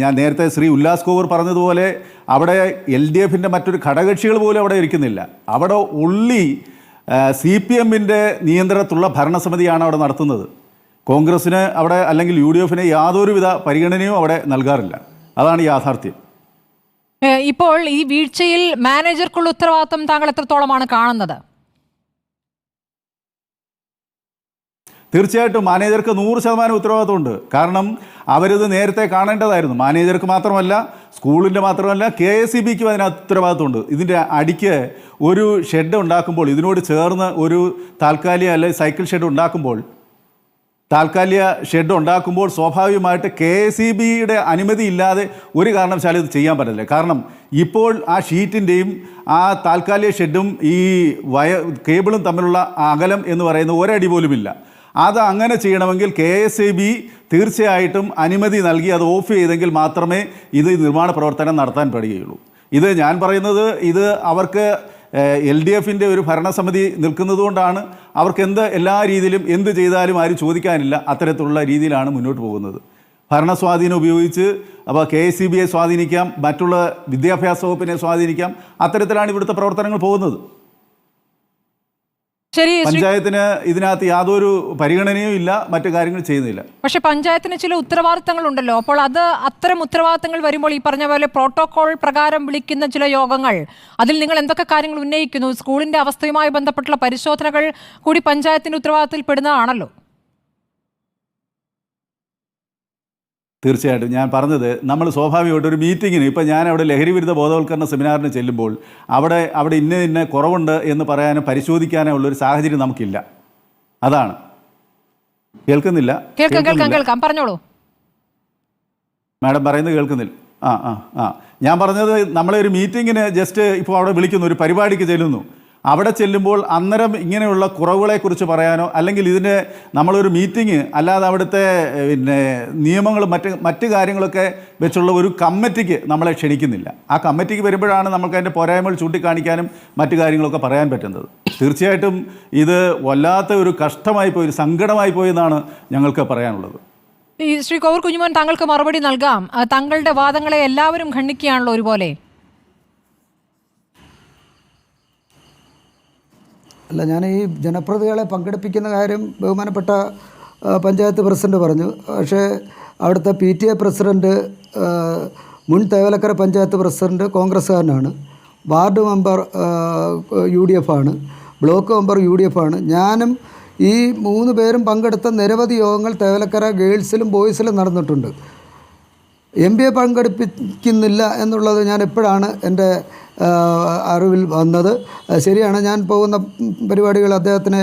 ഞാൻ നേരത്തെ ശ്രീ ഉല്ലാസ് കോവൂർ പറഞ്ഞതുപോലെ അവിടെ LDFന്റെ മറ്റൊരു ഘടകകക്ഷികൾ പോലും അവിടെ ഇരിക്കുന്നില്ല. അവിടെ ഉള്ളി CPMന്റെ നിയന്ത്രണത്തിലുള്ള ഭരണസമിതിയാണ് അവിടെ നടത്തുന്നത്. കോൺഗ്രസ്സിന് അവിടെ അല്ലെങ്കിൽ UDFന് യാതൊരുവിധ പരിഗണനയും അവിടെ നൽകാറില്ല. അതാണ് യാഥാർത്ഥ്യം. ഇപ്പോൾ ഈ വീഴ്ചയിൽ മാനേജർക്കുള്ള ഉത്തരവാദിത്വം താങ്കൾ എത്രത്തോളമാണ് കാണുന്നത്? തീർച്ചയായിട്ടും മാനേജർക്ക് 100% ഉത്തരവാദിത്വമുണ്ട്. കാരണം അവരിത് നേരത്തെ കാണേണ്ടതായിരുന്നു. മാനേജർക്ക് മാത്രമല്ല, സ്കൂളിൻ്റെ മാത്രമല്ല, KSEBക്കും അതിനകത്ത് ഉത്തരവാദിത്വമുണ്ട്. ഇതിൻ്റെ അടിക്ക് ഒരു ഷെഡ് ഉണ്ടാക്കുമ്പോൾ, ഇതിനോട് ചേർന്ന് ഒരു താൽക്കാലിക അല്ലെങ്കിൽ സൈക്കിൾ ഷെഡ് ഉണ്ടാക്കുമ്പോൾ സ്വാഭാവികമായിട്ട് KSEBയുടെ അനുമതി ഇല്ലാതെ ഒരു കാരണവശാലും ഇത് ചെയ്യാൻ പറ്റില്ല. കാരണം ഇപ്പോൾ ആ ഷീറ്റിൻ്റെയും ആ താൽക്കാലിക ഷെഡും ഈ കേബിളും തമ്മിലുള്ള അകലം എന്ന് പറയുന്നത് ഒരടി പോലുമില്ല. അത് അങ്ങനെ ചെയ്യണമെങ്കിൽ KSEB തീർച്ചയായിട്ടും അനുമതി നൽകി അത് ഓഫ് ചെയ്തെങ്കിൽ മാത്രമേ ഇത് നിർമ്മാണ പ്രവർത്തനം നടത്താൻ കഴിയുകയുള്ളൂ. ഇത് ഞാൻ പറയുന്നത്, ഇത് അവർക്ക് LDFന്റെ ഒരു ഭരണസമിതി നിൽക്കുന്നതുകൊണ്ടാണ് അവർക്ക് എല്ലാ രീതിയിലും എന്ത് ചെയ്താലും ആരും ചോദിക്കാനില്ല. അത്തരത്തിലുള്ള രീതിയിലാണ് മുന്നോട്ട് പോകുന്നത്. ഭരണസ്വാധീനം ഉപയോഗിച്ച് അപ്പോൾ KSEBയെ സ്വാധീനിക്കാം, മറ്റുള്ള വിദ്യാഭ്യാസ വകുപ്പിനെ സ്വാധീനിക്കാം. അത്തരത്തിലാണ് ഇവിടുത്തെ പ്രവർത്തനങ്ങൾ പോകുന്നത്. പഞ്ചായത്തിന് ഇതിനകത്ത് യാതൊരു പരിഗണനയും ഇല്ല, മറ്റു കാര്യങ്ങൾ ചെയ്യുന്നില്ല. പക്ഷെ പഞ്ചായത്തിന് ചില ഉത്തരവാദിത്തങ്ങളുണ്ടല്ലോ. അപ്പോൾ അത്തരം ഉത്തരവാദിത്തങ്ങൾ വരുമ്പോൾ ഈ പറഞ്ഞ പോലെ പ്രോട്ടോകോൾ പ്രകാരം വിളിക്കുന്ന ചില യോഗങ്ങൾ, അതിൽ നിങ്ങൾ എന്തൊക്കെ കാര്യങ്ങൾ ഉന്നയിക്കുന്നു? സ്കൂളിന്റെ അവസ്ഥയുമായി ബന്ധപ്പെട്ടുള്ള പരിശോധനകൾ കൂടി പഞ്ചായത്തിന്റെ ഉത്തരവാദിത്തത്തിൽ പെടുന്നതാണല്ലോ. തീർച്ചയായിട്ടും ഞാൻ പറഞ്ഞത്, നമ്മൾ സ്വാഭാവികമായിട്ട് ഒരു മീറ്റിങ്ങിന്, ഇപ്പം ഞാൻ അവിടെ ലഹരി വിരുദ്ധ ബോധവൽക്കരണ സെമിനാറിന് ചെല്ലുമ്പോൾ അവിടെ ഇന്ന കുറവുണ്ട് എന്ന് പറയാനും പരിശോധിക്കാനോ ഉള്ളൊരു സാഹചര്യം നമുക്കില്ല. അതാണ്. കേൾക്കുന്നില്ല? കേൾക്കാം, പറഞ്ഞോളൂ. മാഡം പറയുന്നത് കേൾക്കുന്നില്ല. ഞാൻ പറഞ്ഞത്, നമ്മളെ ഒരു മീറ്റിങ്ങിന് ജസ്റ്റ് ഇപ്പോൾ അവിടെ വിളിക്കുന്നു, ഒരു പരിപാടിക്ക് ചെല്ലുന്നു. അവിടെ ചെല്ലുമ്പോൾ അന്നേരം ഇങ്ങനെയുള്ള കുറവുകളെക്കുറിച്ച് പറയാനോ അല്ലെങ്കിൽ ഇതിൻ്റെ നമ്മളൊരു മീറ്റിംഗ് അല്ലാതെ അവിടുത്തെ നിയമങ്ങളും മറ്റ് കാര്യങ്ങളൊക്കെ വെച്ചുള്ള ഒരു കമ്മിറ്റിക്ക് നമ്മളെ ക്ഷണിക്കുന്നില്ല. ആ കമ്മിറ്റിക്ക് വരുമ്പോഴാണ് നമുക്ക് അതിൻ്റെ പോരായ്മകൾ ചൂണ്ടിക്കാണിക്കാനും മറ്റു കാര്യങ്ങളൊക്കെ പറയാൻ പറ്റുന്നത്. തീർച്ചയായിട്ടും ഇത് വല്ലാത്ത ഒരു കഷ്ടമായി പോയി, ഒരു സങ്കടമായി പോയി എന്നാണ് ഞങ്ങൾക്ക് പറയാനുള്ളത്. ഈ ശ്രീ കോവൂർ കുഞ്ഞുമോൻ, താങ്കൾക്ക് മറുപടി നൽകാം. താങ്കളുടെ വാദങ്ങളെ എല്ലാവരും ഖണ്ഡിക്കുകയാണല്ലോ ഒരുപോലെ. അല്ല, ഞാൻ ഈ ജനപ്രതിനിധികളെ പങ്കെടുപ്പിക്കുന്ന കാര്യം ബഹുമാനപ്പെട്ട പഞ്ചായത്ത് പ്രസിഡന്റ് പറഞ്ഞു. പക്ഷേ അവിടുത്തെ PTA പ്രസിഡന്റ്, മുൻ തേവലക്കര പഞ്ചായത്ത് പ്രസിഡന്റ് കോൺഗ്രസ്സുകാരനാണ്, വാർഡ് മെമ്പർ UDF ആണ്, ബ്ലോക്ക് മെമ്പർ UDF ആണ്. ഞാനും ഈ 3 പേരും പങ്കെടുത്ത നിരവധി യോഗങ്ങൾ തേവലക്കര ഗേൾസിലും ബോയ്സിലും നടന്നിട്ടുണ്ട്. MPയെ പങ്കെടുപ്പിക്കുന്നില്ല എന്നുള്ളത് ഞാൻ എപ്പോഴാണ് എൻ്റെ അറിവിൽ വന്നത്. ശരിയാണ്, ഞാൻ പോകുന്ന പരിപാടികൾ അദ്ദേഹത്തിന്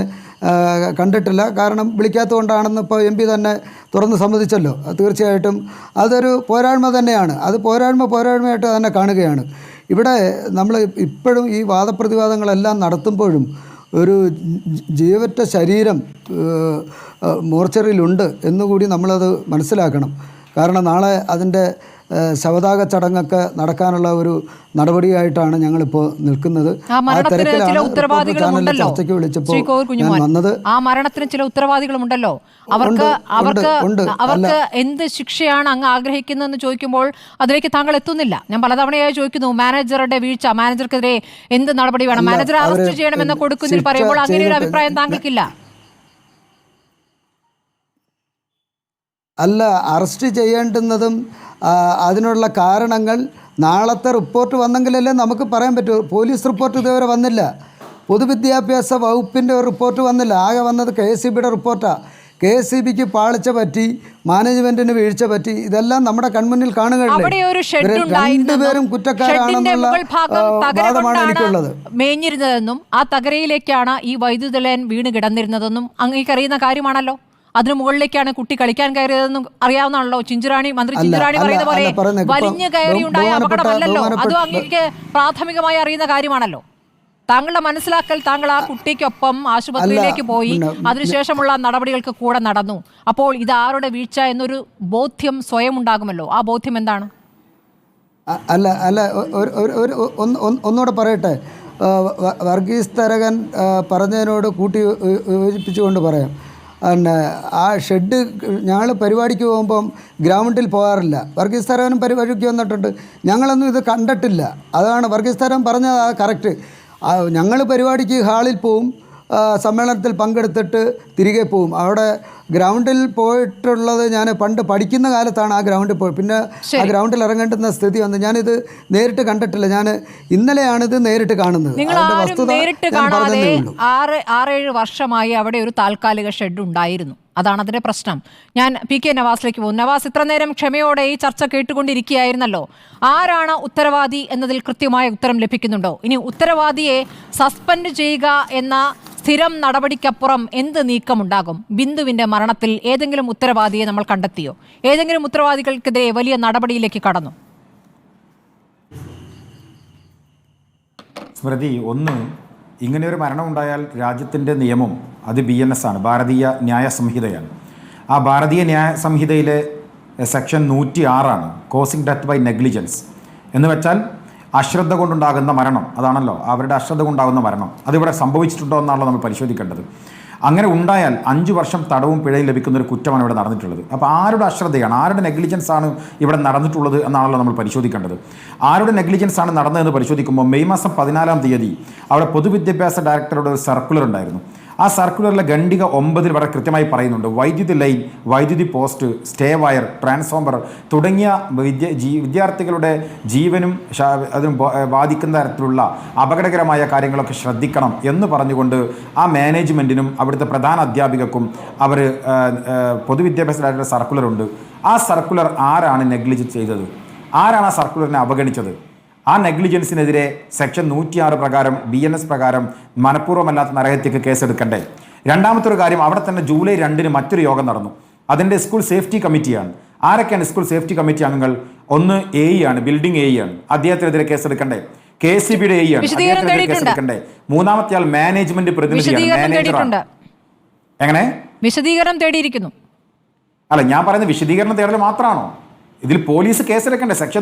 കണ്ടിട്ടില്ല. കാരണം വിളിക്കാത്തതുകൊണ്ടാണെന്ന് ഇപ്പോൾ MP തന്നെ തുറന്ന് സമ്മതിച്ചല്ലോ. തീർച്ചയായിട്ടും അതൊരു പോരായ്മ തന്നെയാണ്. അത് പോരായ്മയായിട്ട് തന്നെ കാണുകയാണ്. ഇവിടെ നമ്മൾ ഇപ്പോഴും ഈ വാദപ്രതിവാദങ്ങളെല്ലാം നടത്തുമ്പോഴും ഒരു ജീവറ്റ ശരീരം മോർച്ചറിയിലുണ്ട് എന്നുകൂടി നമ്മളത് മനസ്സിലാക്കണം. കാരണം നാളെ അതിൻ്റെ ശവദാഹ ചടങ്ങൊക്കെ നടക്കാനുള്ള ഒരു നടപടിയായിട്ടാണ് ഞങ്ങളിപ്പോൾ നിൽക്കുന്നത്. ആ മരണത്തിന് ചില ഉത്തരവാദികളുമുണ്ടല്ലോ. ആ മരണത്തിന് ചില ഉത്തരവാദികളുമുണ്ടല്ലോ. അവർക്ക് എന്ത് ശിക്ഷയാണ് അങ്ങ് ആഗ്രഹിക്കുന്നതെന്ന് ചോദിക്കുമ്പോൾ അതിലേക്ക് താങ്കൾ എത്തുന്നില്ല. ഞാൻ പലതവണയായി ചോദിക്കുന്നു, മാനേജറുടെ വീഴ്ച, മാനേജർക്കെതിരെ എന്ത് നടപടി വേണം, മാനേജറെ അറസ്റ്റ് ചെയ്യണമെന്ന് കൊടുക്കുന്നതിൽ പറയുമ്പോൾ അങ്ങനെ ഒരു അഭിപ്രായം താങ്കൾക്കില്ല? അല്ല, അറസ്റ്റ് ചെയ്യേണ്ടുന്നതും അതിനുള്ള കാരണങ്ങൾ നാളത്തെ റിപ്പോർട്ട് വന്നെങ്കിലല്ലേ നമുക്ക് പറയാൻ പറ്റൂ. പോലീസ് റിപ്പോർട്ട് ഇതുവരെ വന്നില്ല, പൊതുവിദ്യാഭ്യാസ വകുപ്പിൻ്റെ ഒരു റിപ്പോർട്ട് വന്നില്ല. ആകെ വന്നത് KSEBിയുടെ റിപ്പോർട്ടാണ്. KSEBിക്ക് പാളിച്ച പറ്റി, മാനേജ്മെൻറ്റിന് വീഴ്ച പറ്റി, ഇതെല്ലാം നമ്മുടെ കൺമുന്നിൽ കാണുകയല്ലേ. രണ്ടുപേരും കുറ്റക്കാരാണെന്നുള്ള വാദമാണ് എനിക്കുള്ളത്. മേഞ്ഞിരുന്നതെന്നും ആ തകരയിലേക്കാണ് ഈ വൈദ്യുത ലൈൻ വീണ് കിടന്നിരുന്നതെന്നും അങ്ങേക്കറിയുന്ന കാര്യമാണല്ലോ. അതിന് മുകളിലേക്കാണ് കുട്ടി കളിക്കാൻ കയറിയതെന്നും അറിയാവുന്നതാണല്ലോ. മന്ത്രി ചിഞ്ചുറാണി പറയുന്ന പോലെ വലിഞ്ഞു കയറി ഉണ്ടായ അപകടമല്ലല്ലോ. അതും അങ്ങേക്ക് പ്രാഥമികമായി അറിയുന്ന കാര്യമാണല്ലോ. താങ്കളുടെ മനസ്സിലാക്കൽ, താങ്കൾ ആ കുട്ടിക്കൊപ്പം ആശുപത്രിയിലേക്ക് പോയി, അതിനുശേഷമുള്ള നടപടികൾക്ക് കൂടെ നടന്നു. അപ്പോൾ ഇത് ആരുടെ വീഴ്ച എന്നൊരു ബോധ്യം സ്വയം ഉണ്ടാകുമല്ലോ. ആ ബോധ്യം എന്താണ്? ഒന്നുകൂടെ പറയട്ടെ. വർഗീസ് തരകൻ പറഞ്ഞതിനോട് കൂട്ടി യോജിപ്പിച്ചുകൊണ്ട് പറയാം. ആ ഷെഡ് ഞങ്ങൾ പരിപാടിക്ക് പോകുമ്പം ഗ്രൗണ്ടിൽ പോകാറില്ല. വർഗീസ് തരകനും പരിപാടിക്ക് വന്നിട്ടുണ്ട്, ഞങ്ങളൊന്നും ഇത് കണ്ടിട്ടില്ല. അതാണ് വർഗീസ് തരകൻ പറഞ്ഞത് കറക്റ്റ്. ഞങ്ങൾ പരിപാടിക്ക് ഹാളിൽ പോവും, സമ്മേളനത്തിൽ പങ്കെടുത്തിട്ട് തിരികെ പോവും. അവിടെ ഗ്രൗണ്ടിൽ പോയിട്ടുള്ളത് ഞാൻ പണ്ട് പഠിക്കുന്ന കാലത്താണ് ആ ഗ്രൗണ്ടിൽ പോയി. പിന്നെ ആ ഗ്രൗണ്ടിൽ ഇറങ്ങേണ്ടുന്ന സ്ഥിതി വന്നു. ഞാനിത് നേരിട്ട് കണ്ടിട്ടില്ല. ഞാൻ ഇന്നലെയാണിത് നേരിട്ട് കാണുന്നത്. നേരിട്ട് കാണാതെ 6-7 വർഷമായി അവിടെ ഒരു താൽക്കാലിക ഷെഡ് ഉണ്ടായിരുന്നു. അതാണ് അതിന്റെ പ്രശ്നം. ഞാൻ PK നവാസിലേക്ക് പോകും. നവാസ്, ഇത്ര നേരം ക്ഷമയോടെ ഈ ചർച്ച കേട്ടുകൊണ്ടിരിക്കുകയായിരുന്നല്ലോ. ആരാണ് ഉത്തരവാദി എന്നതിൽ കൃത്യമായ ഉത്തരം ലഭിക്കുന്നുണ്ടോ? ഇനി ഉത്തരവാദിയെ സസ്പെൻഡ് ചെയ്യുക എന്ന സ്ഥിരം നടപടിക്കപ്പുറം എന്ത് നീക്കമുണ്ടാകും? ബിന്ദുവിന്റെ മരണത്തിൽ ഏതെങ്കിലും ഉത്തരവാദിയെ നമ്മൾ കണ്ടെത്തിയോ? ഏതെങ്കിലും ഉത്തരവാദികൾക്കെതിരെ വലിയ നടപടിയിലേക്ക് കടന്നു? സ്മൃതി, ഒന്ന്, ഇങ്ങനെയൊരു മരണം ഉണ്ടായാൽ രാജ്യത്തിൻ്റെ നിയമം അത് BNS ആണ്, ഭാരതീയ ന്യായ സംഹിതയാണ്. ആ ഭാരതീയ ന്യായ സംഹിതയിലെ section 106 causing death by negligence എന്ന് വെച്ചാൽ അശ്രദ്ധ കൊണ്ടുണ്ടാകുന്ന മരണം. അതാണല്ലോ, അവരുടെ അശ്രദ്ധ കൊണ്ടുണ്ടാകുന്ന മരണം. അതിവിടെ സംഭവിച്ചിട്ടുണ്ടോ എന്നാണല്ലോ നമ്മൾ പരിശോധിക്കേണ്ടത്. അങ്ങനെ ഉണ്ടായാൽ 5 വർഷം തടവും പിഴയും ലഭിക്കുന്ന ഒരു കുറ്റമാണ് ഇവിടെ നടന്നിട്ടുള്ളത്. അപ്പോൾ ആരുടെ അശ്രദ്ധയാണ്, ആരുടെ നെഗ്ലിജൻസ് ആണ് ഇവിടെ നടന്നിട്ടുള്ളത് എന്നാണല്ലോ നമ്മൾ പരിശോധിക്കേണ്ടത്. ആരുടെ നെഗ്ലിജൻസ് ആണ് നടന്നതെന്ന് പരിശോധിക്കുമ്പോൾ മെയ് മാസം 14-ാം തീയതി അവിടെ പൊതുവിദ്യാഭ്യാസ ഡയറക്ടറുടെ ഒരു സർക്കുലർ ഉണ്ടായിരുന്നു. ആ സർക്കുലറിലെ ഖണ്ഡിക 9 വളരെ കൃത്യമായി പറയുന്നുണ്ട്, വൈദ്യുതി ലൈൻ, വൈദ്യുതി പോസ്റ്റ്, സ്റ്റേ വയർ, ട്രാൻസ്ഫോമർ തുടങ്ങിയ വിദ്യാർത്ഥികളുടെ ജീവനും അതിനും ബാധിക്കുന്ന തരത്തിലുള്ള അപകടകരമായ കാര്യങ്ങളൊക്കെ ശ്രദ്ധിക്കണം എന്ന് പറഞ്ഞുകൊണ്ട് ആ മാനേജ്മെൻറ്റിനും അവിടുത്തെ പ്രധാന അധ്യാപികക്കും അവർ പൊതുവിദ്യാഭ്യാസ ഡയറക്ടറുടെ സർക്കുലറുണ്ട്. ആ സർക്കുലർ ആരാണ് നെഗ്ലിജൻസ് ചെയ്തത്? ആരാണ് ആ സർക്കുലറിനെ അവഗണിച്ചത്? ആ നെഗ്ലിജൻസിനെതിരെ സെക്ഷൻ 106 പ്രകാരം BNS പ്രകാരം മനഃപൂർവ്വമല്ലാത്ത നരഹത്യക്ക് കേസെടുക്കണ്ടേ? രണ്ടാമത്തെ ഒരു കാര്യം, അവിടെ തന്നെ ജൂലൈ 2-ന് മറ്റൊരു യോഗം നടന്നു. അതിൻ്റെ സ്കൂൾ സേഫ്റ്റി കമ്മിറ്റിയാണ്. ആരൊക്കെയാണ് സ്കൂൾ സേഫ്റ്റി കമ്മിറ്റി അംഗങ്ങൾ? ഒന്ന് AE ആണ്, ബിൽഡിംഗ് AE ആണ്, അദ്ദേഹത്തിനെതിരെ കേസെടുക്കണ്ടേ? KSEBിയുടെ AE ആണ്, അദ്ദേഹത്തിനെതിരെ കേസെടുക്കണ്ടേ? മൂന്നാമത്തെ ആൾ മാനേജ്മെന്റ് പ്രതിനിധിയാണ്, മാനേജറാണ്. എങ്ങനെ വിശദീകരണം തേടിയിരിക്കുന്നു? അല്ല, ഞാൻ പറയുന്നത് വിശദീകരണം തേടൽ മാത്രമാണോ? ഇതിൽ പോലീസ് കേസെടുക്കണ്ടേ?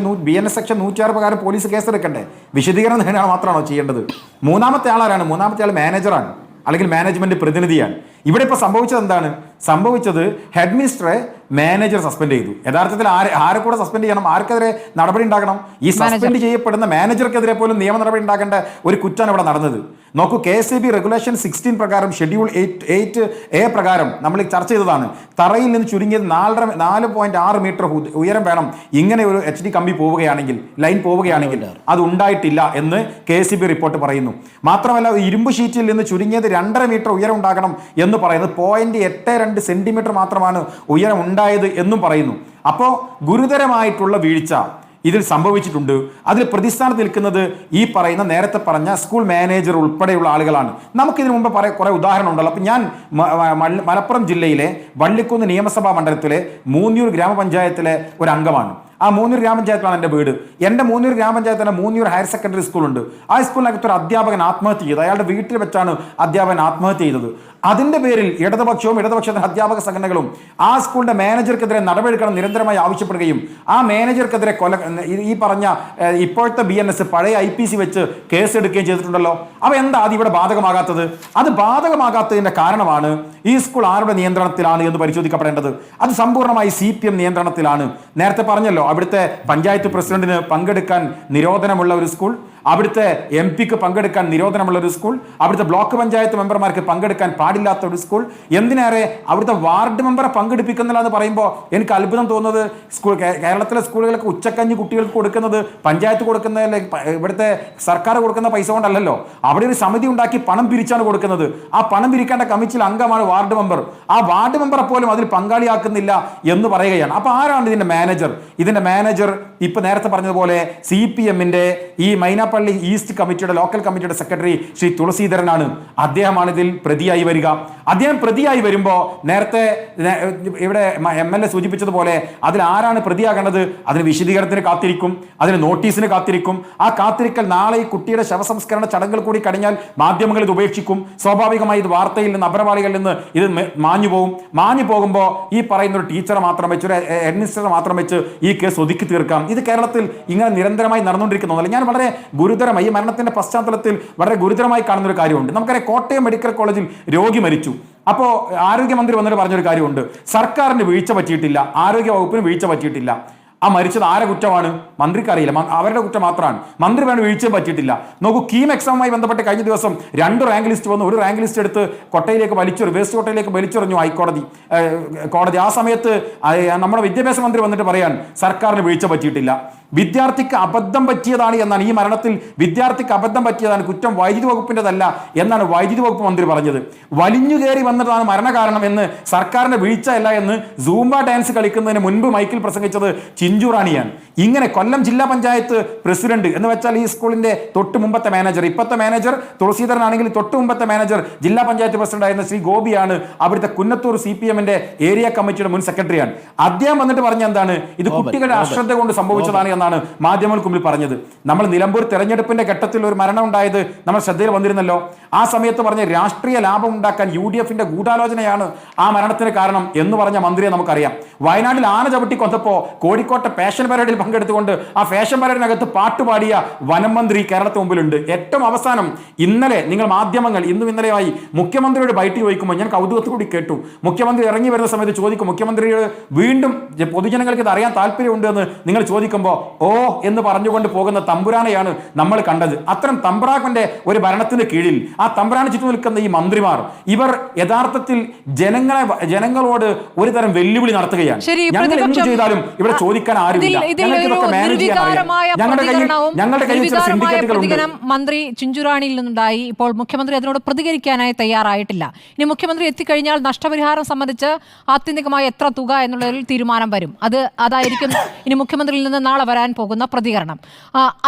BNS സെക്ഷൻ 106 പ്രകാരം പോലീസ് കേസെടുക്കണ്ടേ? വിശദീകരണം നേടാൻ മാത്രമാണോ ചെയ്യേണ്ടത്? മൂന്നാമത്തെ ആളാരാണ്? മൂന്നാമത്തെ ആൾ മാനേജറാണ്, അല്ലെങ്കിൽ മാനേജ്മെന്റ് പ്രതിനിധിയാണ്. ഇവിടെ ഇപ്പോൾ സംഭവിച്ചത് എന്താണ്? സംഭവിച്ചത് ഹെഡ് മിനിസ്റ്ററെ മാനേജർ സസ്പെൻഡ് ചെയ്തു. യഥാർത്ഥത്തിൽ ആരെ കൂടെ സസ്പെൻഡ് ചെയ്യണം? ആർക്കെതിരെ നടപടി ഉണ്ടാക്കണം? ഈ സസ്പെൻഡ് ചെയ്യപ്പെടുന്ന മാനേജർക്കെതിരെ പോലും നിയമ നടപടി ഉണ്ടാക്കേണ്ട ഒരു കുറ്റാണ് ഇവിടെ നടന്നത്. നോക്കൂ, KSEB റെഗുലേഷൻ 16 പ്രകാരം ഷെഡ്യൂൾ 8A പ്രകാരം നമ്മൾ ചർച്ച ചെയ്തതാണ്. തറയിൽ നിന്ന് ചുരുങ്ങിയത് 4.6 മീറ്റർ ഉയരം വേണം ഇങ്ങനെ ഒരു HD കമ്പി പോവുകയാണെങ്കിൽ, ലൈൻ പോവുകയാണെങ്കിൽ. അത് ഉണ്ടായിട്ടില്ല എന്ന് KSEB റിപ്പോർട്ട് പറയുന്നു. മാത്രമല്ല, ഇരുമ്പ് ഷീറ്റിൽ നിന്ന് ചുരുങ്ങിയത് 2.5 മീറ്റർ ഉയരം ഉണ്ടാകണം എന്ന് പറയുന്നത് 0.82 സെന്റിമീറ്റർ മാത്രമാണ് ഉയരം ഉണ്ടായത് എന്നും പറയുന്നു. അപ്പോൾ ഗുരുതരമായിട്ടുള്ള വീഴ്ച ഇതിൽ സംഭവിച്ചിട്ടുണ്ട്. അതിൽ പ്രതിസ്ഥാനത്ത് നിൽക്കുന്നത് ഈ പറയുന്ന നേരത്തെ പറഞ്ഞ സ്കൂൾ മാനേജർ ഉൾപ്പെടെയുള്ള ആളുകളാണ്. നമുക്കിതിനു മുമ്പ് കുറേ ഉദാഹരണം ഉണ്ടല്ലോ. അപ്പം ഞാൻ മലപ്പുറം ജില്ലയിലെ വള്ളിക്കുന്ന് നിയമസഭാ മണ്ഡലത്തിലെ മൂന്നിയൂർ ഗ്രാമപഞ്ചായത്തിലെ ഒരു അംഗമാണ്. ആ മൂന്നിയൂർ ഗ്രാമപഞ്ചായത്തിലാണ് എൻ്റെ വീട്. എൻ്റെ മൂന്നിയൂർ ഗ്രാമപഞ്ചായത്തിലെ മൂന്നിയൂർ ഹയർ സെക്കൻഡറി സ്കൂളുണ്ട്. ആ സ്കൂളിനകത്ത് ഒരു അധ്യാപകൻ ആത്മഹത്യ ചെയ്തു. അയാളുടെ വീട്ടിൽ വെച്ചാണ് അധ്യാപകൻ ആത്മഹത്യ ചെയ്തത്. അതിൻ്റെ പേരിൽ ഇടതുപക്ഷത്തിന് അധ്യാപക സംഘടനകളും ആ സ്കൂളിൻ്റെ മാനേജർക്കെതിരെ നടപടിയെടുക്കണം നിരന്തരമായി ആവശ്യപ്പെടുകയും ആ മാനേജർക്കെതിരെ ഈ പറഞ്ഞ ഇപ്പോഴത്തെ BNS പഴയ IPC വെച്ച് കേസെടുക്കുകയും ചെയ്തിട്ടുണ്ടല്ലോ. അപ്പോൾ എന്താ അത് ഇവിടെ ബാധകമാകാത്തത്? അത് ബാധകമാകാത്തതിൻ്റെ കാരണമാണ് ഈ സ്കൂൾ ആരുടെ നിയന്ത്രണത്തിലാണ് എന്ന് പരിശോധിക്കപ്പെടേണ്ടത്. അത് സമ്പൂർണ്ണമായി CPM നിയന്ത്രണത്തിലാണ്. നേരത്തെ പറഞ്ഞല്ലോ, അവിടുത്തെ പഞ്ചായത്ത് പ്രസിഡന്റിന് പങ്കെടുക്കാൻ നിരോധനമുള്ള ഒരു സ്കൂൾ, അവിടുത്തെ MP-ക്ക് പങ്കെടുക്കാൻ നിരോധനമുള്ള ഒരു സ്കൂൾ, അവിടുത്തെ ബ്ലോക്ക് പഞ്ചായത്ത് മെമ്പർമാർക്ക് പങ്കെടുക്കാൻ പാടില്ലാത്ത ഒരു സ്കൂൾ, എന്തിനേറെ അവിടുത്തെ വാർഡ് മെമ്പറെ പങ്കെടുപ്പിക്കുന്നില്ല എന്ന് പറയുമ്പോൾ എനിക്ക് അത്ഭുതം തോന്നുന്നത്, കേരളത്തിലെ സ്കൂളുകൾക്ക് ഉച്ചക്കഞ്ഞി കുട്ടികൾക്ക് കൊടുക്കുന്നത് പഞ്ചായത്ത് കൊടുക്കുന്നതല്ലേ, ഇവിടുത്തെ സർക്കാർ കൊടുക്കുന്ന പൈസ കൊണ്ടല്ലല്ലോ. അവിടെ ഒരു സമിതി ഉണ്ടാക്കി പണം പിരിച്ചാണ് കൊടുക്കുന്നത്. ആ പണം പിരിക്കേണ്ട കമ്മിറ്റിയിൽ അംഗമാണ് വാർഡ് മെമ്പർ. ആ വാർഡ് മെമ്പറെ പോലും അതിൽ പങ്കാളിയാക്കുന്നില്ല എന്ന് പറയുകയാണ്. അപ്പോൾ ആരാണ് ഇതിന്റെ മാനേജർ? ഇതിന്റെ മാനേജർ ഇപ്പൊ നേരത്തെ പറഞ്ഞതുപോലെ CPM-ന്റെ ഈ മൈനാപ്പള്ളി ഈസ്റ്റ് കമ്മിറ്റിയുടെ ലോക്കൽ കമ്മിറ്റിയുടെ സെക്രട്ടറി ശ്രീ തുളസീധരനാണ്. അദ്ദേഹമാണ് ഇതിൽ പ്രതിയായി വരിക. അദ്ദേഹം പ്രതിയായി വരുമ്പോൾ നേരത്തെ ഇവിടെ MLA സൂചിപ്പിച്ചതുപോലെ അതിൽ ആരാണ് പ്രതിയാകേണ്ടത്? അതിന് വിശദീകരണത്തിന് കാത്തിരിക്കും, അതിന് നോട്ടീസിന് കാത്തിരിക്കും. ആ കാത്തിരിക്കൽ നാളെ ഈ കുട്ടിയുടെ ശവസംസ്കരണ ചടങ്ങുകൾ കൂടി കഴിഞ്ഞാൽ മാധ്യമങ്ങൾ ഇത് ഉപേക്ഷിക്കും. സ്വാഭാവികമായി ഇത് വാർത്തയിൽ നിന്ന്, അപരവാളികളിൽ നിന്ന് ഇത് മാഞ്ഞു പോകും. മാഞ്ഞു പോകുമ്പോൾ ഈ പറയുന്ന ഒരു ടീച്ചറെ മാത്രം വെച്ച്, ഒരു അഡ്മിനിസ്ട്രേറ്ററെ മാത്രം വെച്ച് ഈ കേസ് ഒതുക്കി തീർക്കാം. ഇത് കേരളത്തിൽ ഇങ്ങനെ നിരന്തരമായി നടന്നുകൊണ്ടിരിക്കുന്നതല്ല. ഞാൻ വളരെ ഗുരുതരമായി, ഈ മരണത്തിന്റെ പശ്ചാത്തലത്തിൽ വളരെ ഗുരുതരമായി കാണുന്ന ഒരു കാര്യമുണ്ട്. നമുക്കറിയാം, കോട്ടയം മെഡിക്കൽ കോളേജിൽ രോഗി മരിച്ചു. അപ്പോൾ ആരോഗ്യമന്ത്രി വന്നിട്ട് പറഞ്ഞൊരു കാര്യമുണ്ട്, സർക്കാരിന് വീഴ്ച പറ്റിയിട്ടില്ല, ആരോഗ്യ വകുപ്പിന് വീഴ്ച പറ്റിയിട്ടില്ല. ആ മരിച്ചത് ആരെ കുറ്റമാണ്? മന്ത്രിക്ക് അറിയില്ല, അവരുടെ കുറ്റം മാത്രമാണ്. മന്ത്രി വേണ്ട വീഴ്ചയും പറ്റിയിട്ടില്ല. നോക്കൂ, കീം എക്സാമുമായി ബന്ധപ്പെട്ട് കഴിഞ്ഞ ദിവസം 2 റാങ്ക് ലിസ്റ്റ് വന്നു. ഒരു റാങ്ക് ലിസ്റ്റ് എടുത്ത് കൊട്ടയിലേക്ക് വേസ്റ്റ് കൊട്ടയിലേക്ക് വലിച്ചെറിഞ്ഞു കോടതി. ആ സമയത്ത് നമ്മുടെ വിദ്യാഭ്യാസ മന്ത്രി വന്നിട്ട് പറയാൻ സർക്കാരിന് വീഴ്ച പറ്റിയിട്ടില്ല, വിദ്യാർത്ഥിക്ക് അബദ്ധം പറ്റിയതാണ് എന്നാണ്. ഈ മരണത്തിൽ വിദ്യാർത്ഥിക്ക് അബദ്ധം പറ്റിയതാണ്, കുറ്റം വൈദ്യുതി വകുപ്പിൻ്റെതല്ല എന്നാണ് വൈദ്യുതി വകുപ്പ് മന്ത്രി പറഞ്ഞത്. വലിഞ്ഞു കയറി വന്നതാണ് മരണകാരണം എന്ന്, സർക്കാരിന്റെ വീഴ്ച അല്ല എന്ന് സൂംബ ഡാൻസ് കളിക്കുന്നതിന് മുൻപ് മൈക്കിൽ പ്രസംഗിച്ചത് ചിഞ്ചു റാണിയാണ്. ഇങ്ങനെ കൊല്ലം ജില്ലാ പഞ്ചായത്ത് പ്രസിഡന്റ് എന്ന് വെച്ചാൽ ഈ സ്കൂളിന്റെ തൊട്ട് മുമ്പത്തെ മാനേജർ, ഇപ്പോഴത്തെ മാനേജർ തുളസീധരനാണെങ്കിൽ തൊട്ട് മുമ്പത്തെ മാനേജർ ജില്ലാ പഞ്ചായത്ത് പ്രസിഡന്റ് ആയിരുന്ന ശ്രീ ഗോപിയാണ്. അവിടുത്തെ കുന്നത്തൂർ CPM-ന്റെ ഏരിയ കമ്മിറ്റിയുടെ മുൻ സെക്രട്ടറിയാണ്. അദ്ദേഹം വന്നിട്ട് പറഞ്ഞ എന്താണ്, ഇത് കുട്ടികളുടെ അശ്രദ്ധ കൊണ്ട് സംഭവിച്ചതാണ് എന്നാണ് മാധ്യമങ്ങൾക്ക് മുമ്പിൽ പറഞ്ഞത്. നമ്മൾ നിലമ്പൂർ തെരഞ്ഞെടുപ്പിന്റെ ഘട്ടത്തിൽ ഒരു മരണം ഉണ്ടായത് നമ്മൾ ശ്രദ്ധയിൽ വന്നിരുന്നല്ലോ. ആ സമയത്ത് പറഞ്ഞ രാഷ്ട്രീയ ലാഭം ഉണ്ടാക്കാൻ UDF-ന്റെ ഗൂഢാലോചനയാണ് ആ മരണത്തിന് കാരണം എന്ന് പറഞ്ഞ മന്ത്രിയെ നമുക്കറിയാം. വയനാട്ടിൽ ആന ചവിട്ടി കൊന്നപ്പോൾ കോഴിക്കോട്ടെ ഫാഷൻ പരേഡിൽ പങ്കെടുത്തുകൊണ്ട് ആ ഫാഷൻ പരേഡിനകത്ത് പാട്ടുപാടിയ വനം മന്ത്രി കേരളത്തിന് മുമ്പിലുണ്ട്. ഏറ്റവും അവസാനം ഇന്നലെ നിങ്ങൾ മാധ്യമങ്ങൾ ഇന്നും ഇന്നലെയായി മുഖ്യമന്ത്രിയോട് ബൈറ്റ് ചോദിക്കുമ്പോൾ ഞാൻ കൗതുകത്തോടെ കേട്ടു. മുഖ്യമന്ത്രി ഇറങ്ങി വരുന്ന സമയത്ത് ചോദിക്കും, മുഖ്യമന്ത്രിയോട് വീണ്ടും പൊതുജനങ്ങൾക്ക് ഇത് അറിയാൻ താല്പര്യമുണ്ട് എന്ന് നിങ്ങൾ ചോദിക്കുമ്പോൾ ഓ എന്ന് പറഞ്ഞുകൊണ്ട് പോകുന്ന തമ്പുരാനെയാണ് നമ്മൾ കണ്ടത്. അത്തരം തമ്പ്രാക്കന്റെ ഒരു ഭരണത്തിന് കീഴിൽ ആ തമ്പ്രാന് ചുറ്റും നിൽക്കുന്ന ഈ മന്ത്രിമാർ, ഇവർ യഥാർത്ഥത്തിൽ ജനങ്ങളോട് ഒരു തരം വെല്ലുവിളി നടത്തുകയാണ്. ഞങ്ങൾ എന്ത് ചെയ്താലും ഇവിടെ ചോദിക്കാൻ ആരുമില്ല. മന്ത്രി ചിഞ്ചുറാണിയിൽ നിന്നുണ്ടായി. ഇപ്പോൾ മുഖ്യമന്ത്രി അതിനോട് പ്രതികരിക്കാനായി തയ്യാറായിട്ടില്ല. ഇനി മുഖ്യമന്ത്രി എത്തിക്കഴിഞ്ഞാൽ നഷ്ടപരിഹാരം സംബന്ധിച്ച് ആത്യന്തികമായി എത്ര തുക എന്നുള്ളതിൽ തീരുമാനം വരും. അതായിരിക്കും ഇനി മുഖ്യമന്ത്രിയിൽ നിന്ന് നാളെ വരാൻ പോകുന്ന പ്രതികരണം.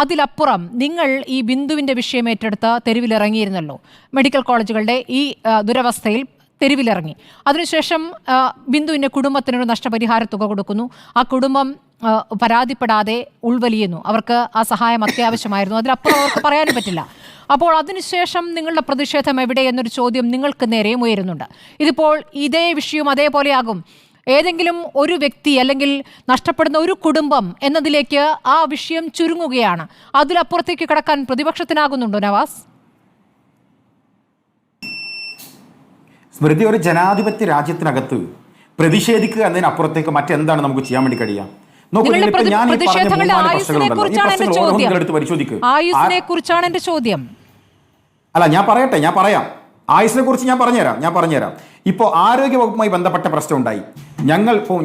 അതിലപ്പുറം നിങ്ങൾ ഈ ബിന്ദുവിന്റെ വിഷയം ഏറ്റെടുത്ത് തെരുവിലിറങ്ങിയിരുന്നല്ലോ. മെഡിക്കൽ കോളേജുകളുടെ ഈ ദുരവസ്ഥയിൽ തെരുവിലിറങ്ങി. അതിനുശേഷം ബിന്ദുവിൻ്റെ കുടുംബത്തിനൊരു നഷ്ടപരിഹാര തുക കൊടുക്കുന്നു. ആ കുടുംബം പരാതിപ്പെടാതെ ഉൾവലിയുന്നു. അവർക്ക് ആ സഹായം അത്യാവശ്യമായിരുന്നു, അതിലപ്പുറം അവർക്ക് പറയാനും പറ്റില്ല. അപ്പോൾ അതിനുശേഷം നിങ്ങളുടെ പ്രതിഷേധം എവിടെ എന്നൊരു ചോദ്യം നിങ്ങൾക്ക് നേരെയും ഉയരുന്നുണ്ട്. ഇതിപ്പോൾ ഇതേ വിഷയം അതേപോലെയാകും. ഏതെങ്കിലും ഒരു വ്യക്തി അല്ലെങ്കിൽ നഷ്ടപ്പെടുന്ന ഒരു കുടുംബം എന്നതിലേക്ക് ആ വിഷയം ചുരുങ്ങുകയാണ്. അതിലപ്പുറത്തേക്ക് കടക്കാൻ പ്രതിപക്ഷത്തിനാകുന്നുണ്ടോ നവാസ്? സ്മൃതി, ഒരു ജനാധിപത്യ രാജ്യത്തിനകത്ത് പ്രതിഷേധിക്കുക എന്നതിനപ്പുറത്തേക്ക് മറ്റെന്താണ് നമുക്ക് ചെയ്യാൻ വേണ്ടി കഴിയുക? അല്ല, ഞാൻ പറയാം. ആയുസിനെ കുറിച്ച് ഞാൻ പറഞ്ഞുതരാം. ഇപ്പോൾ ആരോഗ്യ വകുപ്പുമായി ബന്ധപ്പെട്ട പ്രശ്നം ഉണ്ടായി.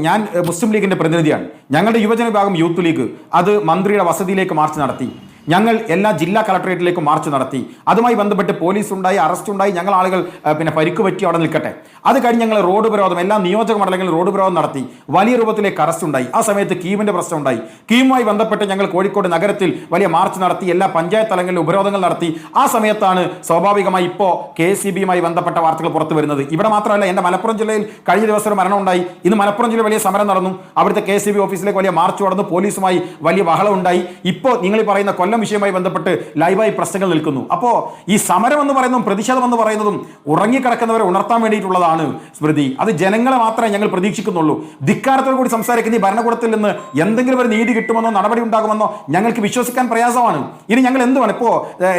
ഞാൻ മുസ്ലിം ലീഗിന്റെ പ്രതിനിധിയാണ്. ഞങ്ങളുടെ യുവജന വിഭാഗം യൂത്ത് ലീഗ് അത് മന്ത്രിയുടെ വസതിയിലേക്ക് മാർച്ച് നടത്തി. ഞങ്ങൾ എല്ലാ ജില്ലാ കളക്ടറേറ്റിലേക്കും മാർച്ച് നടത്തി. അതുമായി ബന്ധപ്പെട്ട് പോലീസ് ഉണ്ടായി, അറസ്റ്റ് ഉണ്ടായി. ഞങ്ങൾ ആളുകൾ പരിക്ക് പറ്റി അവിടെ നിൽക്കട്ടെ. അത് കഴിഞ്ഞ് ഞങ്ങൾ റോഡ് ഉപരോധം, എല്ലാ നിയോജക മണ്ഡലങ്ങളിൽ റോഡ് ഉപരോധം നടത്തി. വലിയ രൂപത്തിലേക്ക് അറസ്റ്റ് ഉണ്ടായി. ആ സമയത്ത് കീമിന്റെ പ്രശ്നം ഉണ്ടായി. കീമുമായി ബന്ധപ്പെട്ട് ഞങ്ങൾ കോഴിക്കോട് നഗരത്തിൽ വലിയ മാർച്ച് നടത്തി, എല്ലാ പഞ്ചായത്ത് തലങ്ങളിൽ ഉപരോധങ്ങൾ നടത്തി. ആ സമയത്താണ് സ്വാഭാവികമായി ഇപ്പോൾ KCBയുമായി ബന്ധപ്പെട്ട വാർത്തകൾ പുറത്തു വരുന്നത്. ഇവിടെ മാത്രമല്ല, എൻ്റെ മലപ്പുറം ജില്ലയിൽ കഴിഞ്ഞ ദിവസം മരണം ഉണ്ടായി. ഇന്ന് മലപ്പുറം ജില്ലയിൽ വലിയ സമരം നടന്നു. അവിടുത്തെ KCB ഓഫീസിലേക്ക് വലിയ മാർച്ച് നടന്നു. പോലീസുമായി വലിയ ബഹളം ഉണ്ടായി. ഇപ്പോൾ നിങ്ങൾ പറയുന്ന കൊല്ലം വിഷയവുമായി ബന്ധപ്പെട്ട് ലൈവായി പ്രശ്നങ്ങൾ നിൽക്കുന്നു. അപ്പോൾ ഈ സമരം എന്ന് പറയുന്നതും പ്രതിഷേധം എന്ന് പറയുന്നതും ഉറങ്ങിക്കിടക്കുന്നവരെ ഉണർത്താൻ വേണ്ടിയിട്ടുള്ളതാണ് സ്മൃതി. അത് ജനങ്ങളെ മാത്രമേ ഞങ്ങൾ പ്രതീക്ഷിക്കുന്നുള്ളൂ. ധിക്കാരത്തോടു കൂടി സംസാരിക്കുന്ന ഈ ഭരണകൂടത്തിൽ നിന്ന് എന്തെങ്കിലും ഒരു നീതി കിട്ടുമെന്നോ നടപടി ഉണ്ടാകുമെന്നോ ഞങ്ങൾക്ക് വിശ്വസിക്കാൻ പ്രയാസമാണ്. ഇനി ഞങ്ങൾ എന്തുവാണ് ഇപ്പോൾ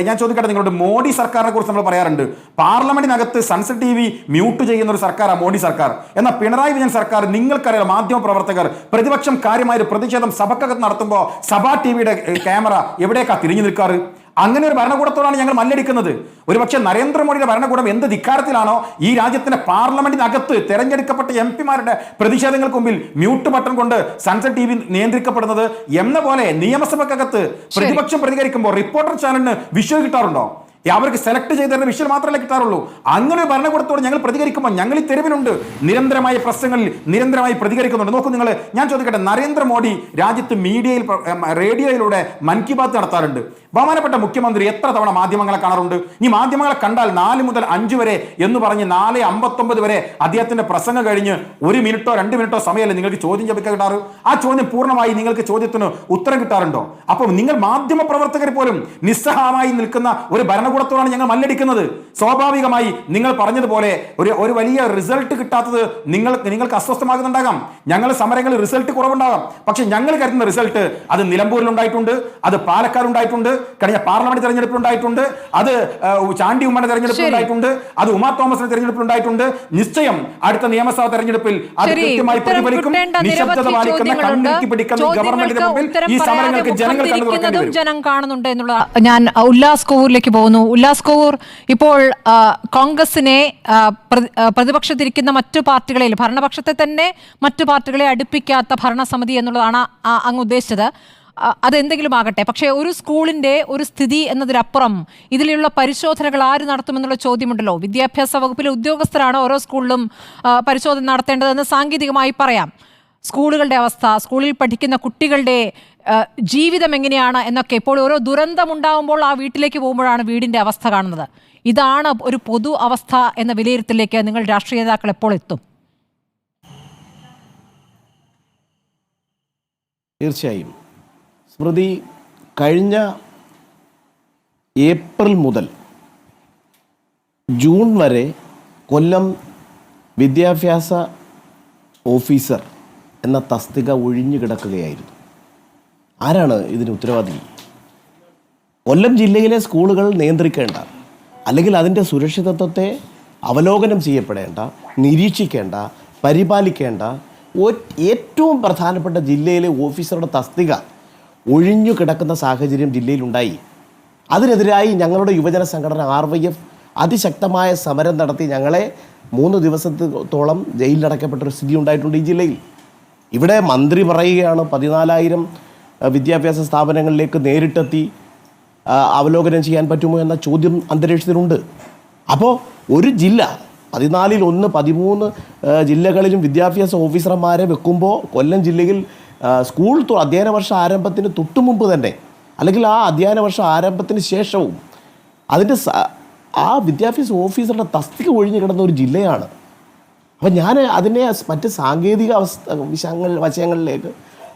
ഞാൻ ചോദിക്കട്ടെ, നിങ്ങളുടെ മോഡി സർക്കാരിനെ കുറിച്ച് നമ്മൾ പറയാറുണ്ട്. പാർലമെന്റിനകത്ത് സൺസെറ്റ് TV മ്യൂട്ട് ചെയ്യുന്ന ഒരു സർക്കാരാണ് മോഡി സർക്കാർ. എന്നാൽ പിണറായി വിജയൻ സർക്കാർ, നിങ്ങൾക്കറിയാം, മാധ്യമ പ്രവർത്തകർ പ്രതിപക്ഷം കാര്യമായ ഒരു പ്രതിഷേധം സഭക്കകത്ത് നടത്തുമ്പോൾ സഭാ TVയുടെ ക്യാമറ എവിടേക്കാ തിരിഞ്ഞു നിൽക്കാറ്? അങ്ങനെ ഒരു ഭരണകൂടത്തോടാണ് ഞങ്ങൾ മല്ലടിക്കുന്നത്. ഒരുപക്ഷെ നരേന്ദ്രമോദിയുടെ ഭരണകൂടം എന്ത് ധിക്കാരത്തിലാണോ ഈ രാജ്യത്തിന്റെ പാർലമെന്റിനകത്ത് തെരഞ്ഞെടുക്കപ്പെട്ട MP-മാരുടെ പ്രതിഷേധങ്ങൾക്ക് മുമ്പിൽ മ്യൂട്ട് ബട്ടൺ കൊണ്ട് സൺസെറ്റ് TV നിയന്ത്രിക്കപ്പെടുന്നത് എന്ന പോലെ നിയമസഭക്കകത്ത് പ്രതിപക്ഷം പ്രതികരിക്കുമ്പോൾ റിപ്പോർട്ടർ ചാനലിന് വിഷ്വൽ കിട്ടാറുണ്ടോ? അവർക്ക് സെലക്ട് ചെയ്തതിന്റെ വിഷയം മാത്രമേ കിട്ടാറുള്ളൂ. അങ്ങനെ ഭരണകൂടത്തോട് ഞങ്ങൾ പ്രതികരിക്കുമ്പോൾ ഞങ്ങൾ ഈ തെരുവിലുണ്ട്, നിരന്തരമായ പ്രശ്നങ്ങളിൽ നിരന്തരമായി പ്രതികരിക്കുന്നുണ്ട്. നോക്കൂ നിങ്ങൾ, ഞാൻ ചോദിക്കട്ടെ, നരേന്ദ്രമോദി രാജ്യത്ത് മീഡിയയിൽ, റേഡിയോയിലൂടെ മൻ കി ബാത്ത് നടത്താറുണ്ട്. ബഹുമാനപ്പെട്ട മുഖ്യമന്ത്രി എത്ര തവണ മാധ്യമങ്ങളെ കാണാറുണ്ട്? ഈ മാധ്യമങ്ങളെ കണ്ടാൽ 4 മുതൽ 5 വരെ എന്ന് പറഞ്ഞ് 4:59 വരെ അദ്ദേഹത്തിന്റെ പ്രസംഗം കഴിഞ്ഞ് 1 മിനിറ്റോ 2 മിനിറ്റോ സമയമല്ലേ നിങ്ങൾക്ക് ചോദ്യം ചോദിക്കാൻ കിട്ടാറ്? ആ ചോദ്യം പൂർണ്ണമായി നിങ്ങൾക്ക് ചോദ്യത്തിന് ഉത്തരം കിട്ടാറുണ്ടോ? അപ്പോൾ നിങ്ങൾ മാധ്യമ പ്രവർത്തകർ പോലും നിസ്സഹായമായി നിൽക്കുന്ന ഒരു ഭരണകൂടത്തോടാണ് ഞങ്ങൾ മല്ലടിക്കുന്നത്. സ്വാഭാവികമായി നിങ്ങൾ പറഞ്ഞതുപോലെ ഒരു വലിയ റിസൾട്ട് കിട്ടാത്തത് നിങ്ങൾക്ക് അസ്വസ്ഥമാകുന്നുണ്ടാകാം. ഞങ്ങളുടെ സമരങ്ങളിൽ റിസൾട്ട് കുറവുണ്ടാകാം. പക്ഷെ ഞങ്ങൾ കരുതുന്ന റിസൾട്ട് അത് നിലമ്പൂരിൽ ഉണ്ടായിട്ടുണ്ട്, അത് പാലക്കാട് ഉണ്ടായിട്ടുണ്ട്, കഴിഞ്ഞ പാർലമെന്റ് തെരഞ്ഞെടുപ്പിൽ ഉണ്ടായിട്ടുണ്ട്, അത് ചാണ്ടി ഉമ്മന്റെ തെരഞ്ഞെടുപ്പിൽ ഉണ്ടായിട്ടുണ്ട്, അത് ഉമാ തോമസിന്റെ തെരഞ്ഞെടുപ്പിൽ ഉണ്ടായിട്ടുണ്ട്. നിശ്ചയം അടുത്ത നിയമസഭാ തെരഞ്ഞെടുപ്പിൽ അത് കൃത്യമായി പ്രതിഫലിക്കും. നിശബ്ദത പാലിക്കുന്ന, കണ്ണിറുക്കി പിടിക്കുന്ന ഗവൺമെന്റിന്റെ മുമ്പിൽ ഈ സമരങ്ങൾക്ക് ജനങ്ങൾ കണ്ണു തുറക്കേണ്ടി വരും. ജനം കാണുന്നുണ്ട് എന്നുള്ള. ഞാൻ ഉല്ലാസ് കോവൂരിലേക്ക് പോകുന്നു. ഉല്ലാസ് കോവൂർ, ഇപ്പോൾ കോൺഗ്രസിനെ പ്രതിപക്ഷത്തിരിക്കുന്ന മറ്റു പാർട്ടികളിൽ, ഭരണപക്ഷത്തെ തന്നെ മറ്റു പാർട്ടികളെ അടുപ്പിക്കാത്ത ഭരണസമിതി എന്നുള്ളതാണ് അങ്ങ് ഉദ്ദേശിച്ചത്. അതെന്തെങ്കിലും ആകട്ടെ, പക്ഷേ ഒരു സ്കൂളിന്റെ ഒരു സ്ഥിതി എന്നതിനപ്പുറം ഇതിലുള്ള പരിശോധനകൾ ആര് നടത്തുമെന്നുള്ള ചോദ്യമുണ്ടല്ലോ. വിദ്യാഭ്യാസ വകുപ്പിലെ ഉദ്യോഗസ്ഥരാണ് ഓരോ സ്കൂളിലും പരിശോധന നടത്തേണ്ടതെന്ന് സാങ്കേതികമായി പറയാം. സ്കൂളുകളുടെ അവസ്ഥ, സ്കൂളിൽ പഠിക്കുന്ന കുട്ടികളുടെ ജീവിതം എങ്ങനെയാണ് എന്നൊക്കെ ഇപ്പോൾ ഓരോ ദുരന്തമുണ്ടാകുമ്പോൾ ആ വീട്ടിലേക്ക് പോകുമ്പോഴാണ് വീടിന്റെ അവസ്ഥ കാണുന്നത്. ഇതാണ് ഒരു പൊതു അവസ്ഥ എന്ന വിലയിരുത്തലിലേക്ക് നിങ്ങൾ രാഷ്ട്രീയ നേതാക്കൾ എപ്പോൾ എത്തും? തീർച്ചയായും സ്മൃതി, കഴിഞ്ഞ ഏപ്രിൽ മുതൽ ജൂൺ വരെ കൊല്ലം വിദ്യാഭ്യാസ ഓഫീസർ എന്ന തസ്തിക ഒഴിഞ്ഞു കിടക്കുകയായിരുന്നു. ആരാണ് ഇതിന് ഉത്തരവാദി? കൊല്ലം ജില്ലയിലെ സ്കൂളുകൾ നിയന്ത്രിക്കേണ്ട, അല്ലെങ്കിൽ അതിൻ്റെ സുരക്ഷിതത്വത്തെ അവലോകനം ചെയ്യപ്പെടേണ്ട, നിരീക്ഷിക്കേണ്ട, പരിപാലിക്കേണ്ട ഏറ്റവും പ്രധാനപ്പെട്ട ജില്ലയിലെ ഓഫീസറുടെ തസ്തിക ഒഴിഞ്ഞു കിടക്കുന്ന സാഹചര്യം ജില്ലയിലുണ്ടായി. അതിനെതിരായി ഞങ്ങളുടെ യുവജന സംഘടന RYF അതിശക്തമായ സമരം നടത്തി ഞങ്ങളെ 3 ദിവസത്തോളം ജയിലിലടക്കപ്പെട്ടൊരു സ്ഥിതി ഉണ്ടായിട്ടുണ്ട് ഈ ജില്ലയിൽ. ഇവിടെ മന്ത്രി പറയുകയാണ് 14,000 വിദ്യാഭ്യാസ സ്ഥാപനങ്ങളിലേക്ക് നേരിട്ടെത്തി അവലോകനം ചെയ്യാൻ പറ്റുമോ എന്ന ചോദ്യം അന്തരീക്ഷത്തിലുണ്ട്. അപ്പോൾ ഒരു ജില്ല 14-ൽ 1, 13 ജില്ലകളിലും വിദ്യാഭ്യാസ ഓഫീസർമാരെ വെക്കുമ്പോൾ കൊല്ലം ജില്ലയിൽ സ്കൂൾ അധ്യയന വർഷ ആരംഭത്തിന് തൊട്ടു മുമ്പ് തന്നെ, അല്ലെങ്കിൽ ആ അധ്യയന വർഷ ആരംഭത്തിന് ശേഷവും അതിൻ്റെ ആ വിദ്യാഭ്യാസ ഓഫീസറുടെ തസ്തിക ഒഴിഞ്ഞു കിടന്ന ഒരു ജില്ലയാണ്. അപ്പം ഞാൻ അതിനെ മറ്റ് സാങ്കേതിക വശങ്ങളിലേക്ക്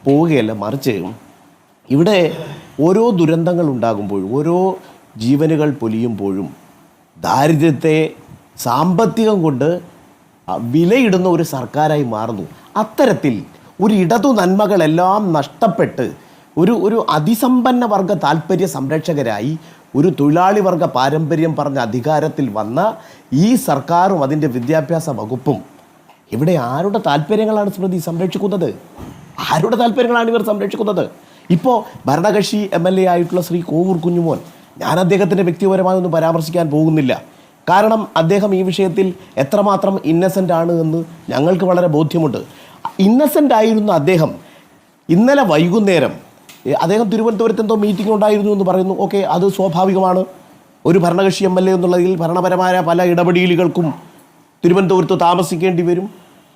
പോവുകയല്ല, മറിച്ച് ഇവിടെ ഓരോ ദുരന്തങ്ങൾ ഉണ്ടാകുമ്പോഴും, ഓരോ ജീവനുകൾ പൊലിയുമ്പോഴും ദാരിദ്ര്യത്തെ സാമ്പത്തികം കൊണ്ട് വിലയിടുന്ന ഒരു സർക്കാരായി മാറുന്നു. അത്തരത്തിൽ ഒരു ഇടതു നന്മകളെല്ലാം നഷ്ടപ്പെട്ട് ഒരു അതിസമ്പന്ന വർഗ താല്പര്യ സംരക്ഷകരായി ഒരു തൊഴിലാളി വർഗ പാരമ്പര്യം പറഞ്ഞ അധികാരത്തിൽ വന്ന ഈ സർക്കാരും അതിൻ്റെ വിദ്യാഭ്യാസ വകുപ്പും ഇവിടെ ആരുടെ താല്പര്യങ്ങളാണ് സ്മൃതി സംരക്ഷിക്കുന്നത്? ആരുടെ താല്പര്യങ്ങളാണ് ഇവർ സംരക്ഷിക്കുന്നത്? ഇപ്പോൾ ഭരണകക്ഷി MLA ആയിട്ടുള്ള ശ്രീ കോവൂർ കുഞ്ഞുമോൻ, ഞാൻ അദ്ദേഹത്തിൻ്റെ വ്യക്തിപരമായി ഒന്നും പരാമർശിക്കാൻ പോകുന്നില്ല. കാരണം അദ്ദേഹം ഈ വിഷയത്തിൽ എത്രമാത്രം ഇന്നസെൻ്റ് ആണ് എന്ന് ഞങ്ങൾക്ക് വളരെ ബോധ്യമുണ്ട്. ഇന്നസെൻ്റ് ആയിരുന്ന അദ്ദേഹം ഇന്നലെ വൈകുന്നേരം അദ്ദേഹം തിരുവനന്തപുരത്ത് എന്തോ മീറ്റിംഗ് ഉണ്ടായിരുന്നു എന്ന് പറയുന്നു. ഓക്കെ, അത് സ്വാഭാവികമാണ്. ഒരു ഭരണകക്ഷി MLA എന്നുള്ളതിൽ ഭരണപരമായ പല ഇടപെടലുകൾക്കും തിരുവനന്തപുരത്ത് താമസിക്കേണ്ടി വരും.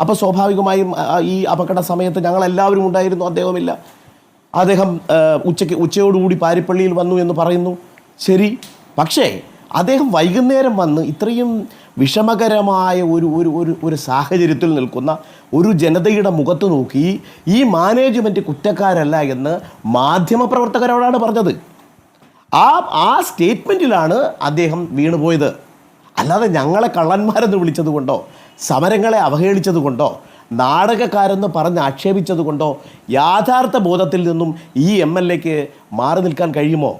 അപ്പോൾ സ്വാഭാവികമായും ഈ അപകട സമയത്ത് ഞങ്ങളെല്ലാവരും ഉണ്ടായിരുന്നു, അദ്ദേഹമില്ല. അദ്ദേഹം ഉച്ചയോടുകൂടി പാരിപ്പള്ളിയിൽ വന്നു എന്ന് പറയുന്നു. ശരി, പക്ഷേ അദ്ദേഹം വൈകുന്നേരം വന്ന് ഇത്രയും വിഷമകരമായ ഒരു സാഹചര്യത്തിൽ നിൽക്കുന്ന ഒരു ജനതയുടെ മുഖത്ത് നോക്കി ഈ മാനേജ്മെൻറ്റ് കുറ്റക്കാരല്ല എന്ന് മാധ്യമപ്രവർത്തകരോടാണ് പറഞ്ഞത്. ആ സ്റ്റേറ്റ്മെൻറ്റിലാണ് അദ്ദേഹം വീണുപോയത്. അല്ലാതെ ഞങ്ങളെ കള്ളന്മാരെന്ന് വിളിച്ചത് കൊണ്ടോ, സമരങ്ങളെ അവഹേളിച്ചത് കൊണ്ടോ, നാടകക്കാരെന്ന് പറഞ്ഞ് ആക്ഷേപിച്ചത് കൊണ്ടോ യാഥാർത്ഥ ബോധത്തിൽ നിന്നും ഈ MLAക്ക് മാറി നിൽക്കാൻ കഴിയുമോ?